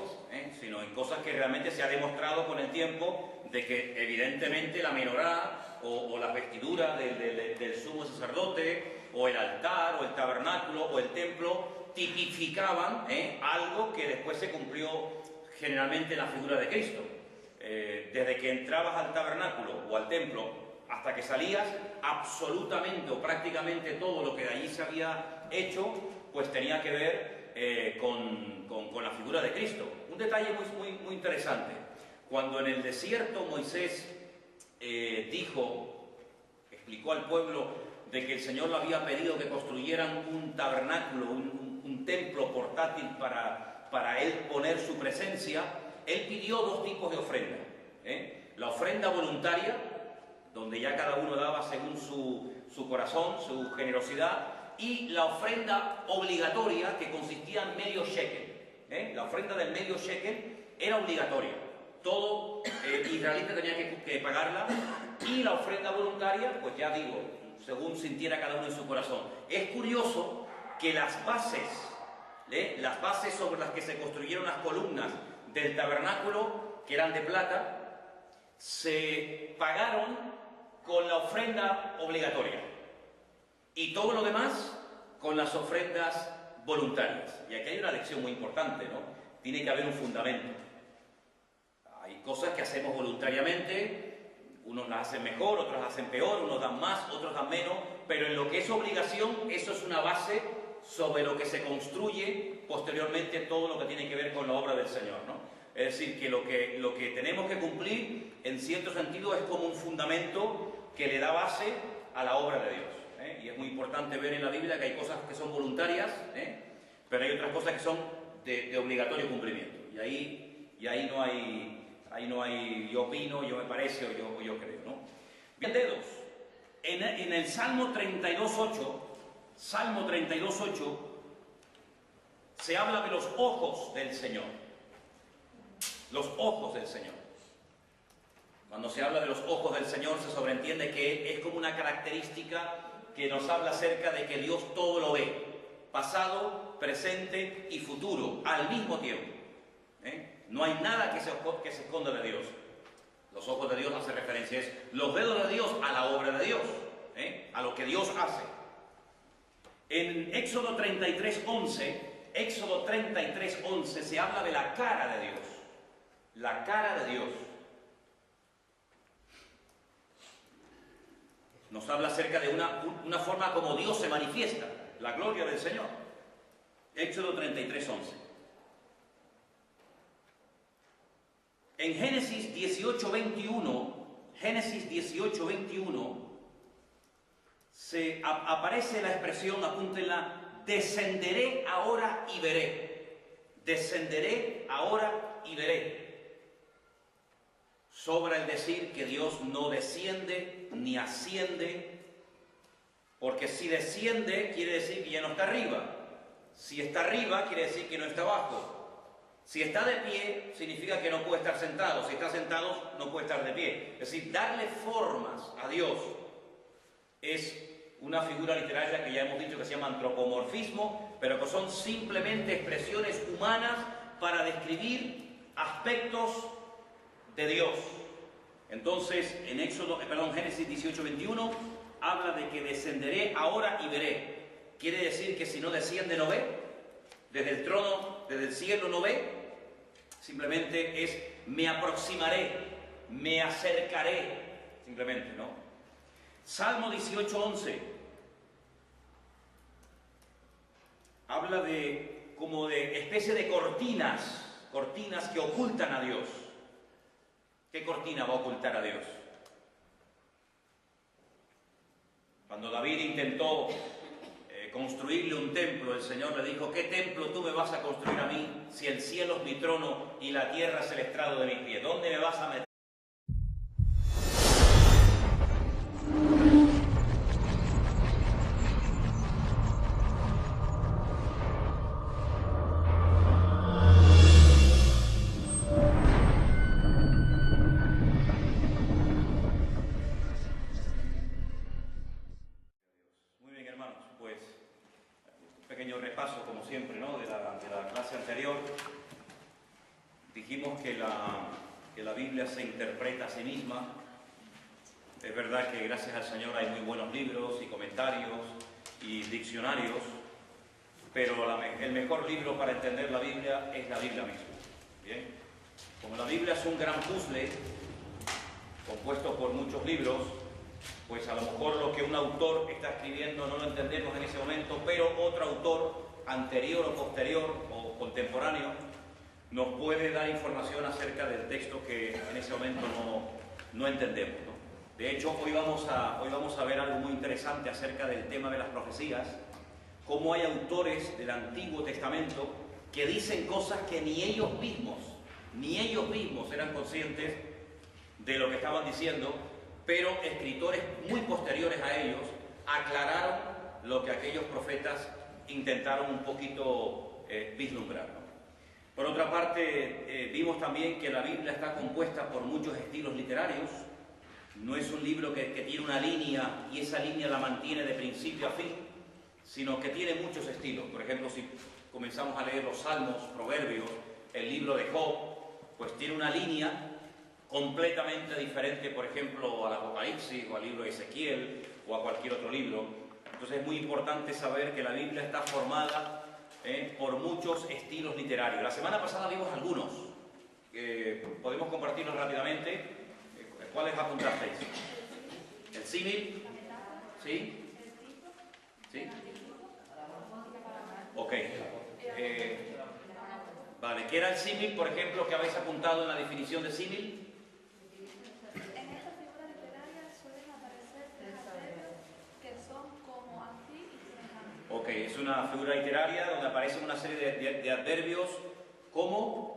S1: sino en cosas que realmente se ha demostrado con el tiempo de que evidentemente la menorá o las vestiduras del sumo sacerdote o el altar o el tabernáculo o el templo tipificaban algo que después se cumplió generalmente en la figura de Cristo. Desde que entrabas al tabernáculo o al templo hasta que salías, absolutamente o prácticamente todo lo que de allí se había hecho pues tenía que ver con la figura de Cristo. Un detalle muy interesante. Cuando en el desierto Moisés explicó al pueblo de que el Señor le había pedido que construyeran un tabernáculo, un templo portátil para él poner su presencia, él pidió dos tipos de ofrenda. La ofrenda voluntaria, donde ya cada uno daba según su corazón, su generosidad, y la ofrenda obligatoria, que consistía en medio shekel. La ofrenda del medio shekel era obligatoria. Todo israelita tenía que pagarla, y la ofrenda voluntaria, pues ya digo, según sintiera cada uno en su corazón. Es curioso que las bases sobre las que se construyeron las columnas del tabernáculo, que eran de plata, se pagaron con la ofrenda obligatoria y todo lo demás con las ofrendas voluntarias. Y aquí hay una lección muy importante, ¿no? Tiene que haber un fundamento. Hay cosas que hacemos voluntariamente, unos las hacen mejor, otros las hacen peor, unos dan más, otros dan menos, pero en lo que es obligación, eso es una base sobre lo que se construye posteriormente todo lo que tiene que ver con la obra del Señor, ¿no? Es decir, que lo que tenemos que cumplir, en cierto sentido, es como un fundamento que le da base a la obra de Dios. Y es muy importante ver en la Biblia que hay cosas que son voluntarias, pero hay otras cosas que son de obligatorio cumplimiento. Y ahí no hay, yo opino, yo me parece o yo creo, ¿no? Bien, dedos. En el Salmo 32.8, se habla de los ojos del Señor. Los ojos del Señor. Cuando se habla de los ojos del Señor, se sobreentiende que es como una característica que nos habla acerca de que Dios todo lo ve. Pasado, presente y futuro, al mismo tiempo. No hay nada que se esconda de Dios. Los ojos de Dios hacen referencia, es los dedos de Dios a la obra de Dios, a lo que Dios hace. En Éxodo 33.11 se habla de la cara de Dios. La cara de Dios. Nos habla acerca de una forma como Dios se manifiesta, la gloria del Señor. Éxodo 33.11. En Génesis 18.21, aparece la expresión, apúntenla, descenderé ahora y veré. Descenderé ahora y veré. Sobra el decir que Dios no desciende ni asciende, porque si desciende quiere decir que ya no está arriba. Si está arriba quiere decir que no está abajo. Si está de pie, significa que no puede estar sentado. Si está sentado, no puede estar de pie. Es decir, darle formas a Dios es una figura literaria que ya hemos dicho que se llama antropomorfismo, pero que son simplemente expresiones humanas para describir aspectos de Dios. Entonces, en Génesis 18:21, habla de que descenderé ahora y veré. Quiere decir que si no desciende, no ve. Desde el trono, desde el cielo no ve, simplemente es me aproximaré, me acercaré, simplemente, ¿no? Salmo 18:11 habla de como de especie de cortinas que ocultan a Dios. ¿Qué cortina va a ocultar a Dios? Cuando David intentó construirle un templo, el Señor le dijo: ¿qué templo tú me vas a construir a mí si el cielo es mi trono y la tierra es el estrado de mis pies? ¿Dónde me vas a meter? Repaso, como siempre, ¿no? de la clase anterior. Dijimos que la Biblia se interpreta a sí misma. Es verdad que gracias al Señor hay muy buenos libros y comentarios y diccionarios, pero el mejor libro para entender la Biblia es la Biblia misma. ¿Bien? Como la Biblia es un gran puzzle compuesto por muchos libros, pues a lo mejor lo que un autor está escribiendo no lo entendemos en ese momento, pero otro autor anterior o posterior o contemporáneo nos puede dar información acerca del texto que en ese momento no entendemos, ¿no? De hecho, hoy vamos a ver algo muy interesante acerca del tema de las profecías, cómo hay autores del Antiguo Testamento que dicen cosas que ni ellos mismos eran conscientes de lo que estaban diciendo, pero escritores muy posteriores a ellos aclararon lo que aquellos profetas intentaron un poquito vislumbrar, ¿no? Por otra parte, vimos también que la Biblia está compuesta por muchos estilos literarios. No es un libro que tiene una línea y esa línea la mantiene de principio a fin, sino que tiene muchos estilos. Por ejemplo, si comenzamos a leer los Salmos, Proverbios, el libro de Job, pues tiene una línea completamente diferente, por ejemplo, al Apocalipsis o al libro de Ezequiel o a cualquier otro libro. Entonces es muy importante saber que la Biblia está formada por muchos estilos literarios. La semana pasada vimos algunos. Podemos compartirlos rápidamente. ¿Cuáles apuntasteis? ¿El símil? ¿Sí? ¿Sí? Ok. Vale, ¿qué era el símil, por ejemplo, que habéis apuntado en la definición de símil? Ok, es una figura literaria donde aparecen una serie de adverbios como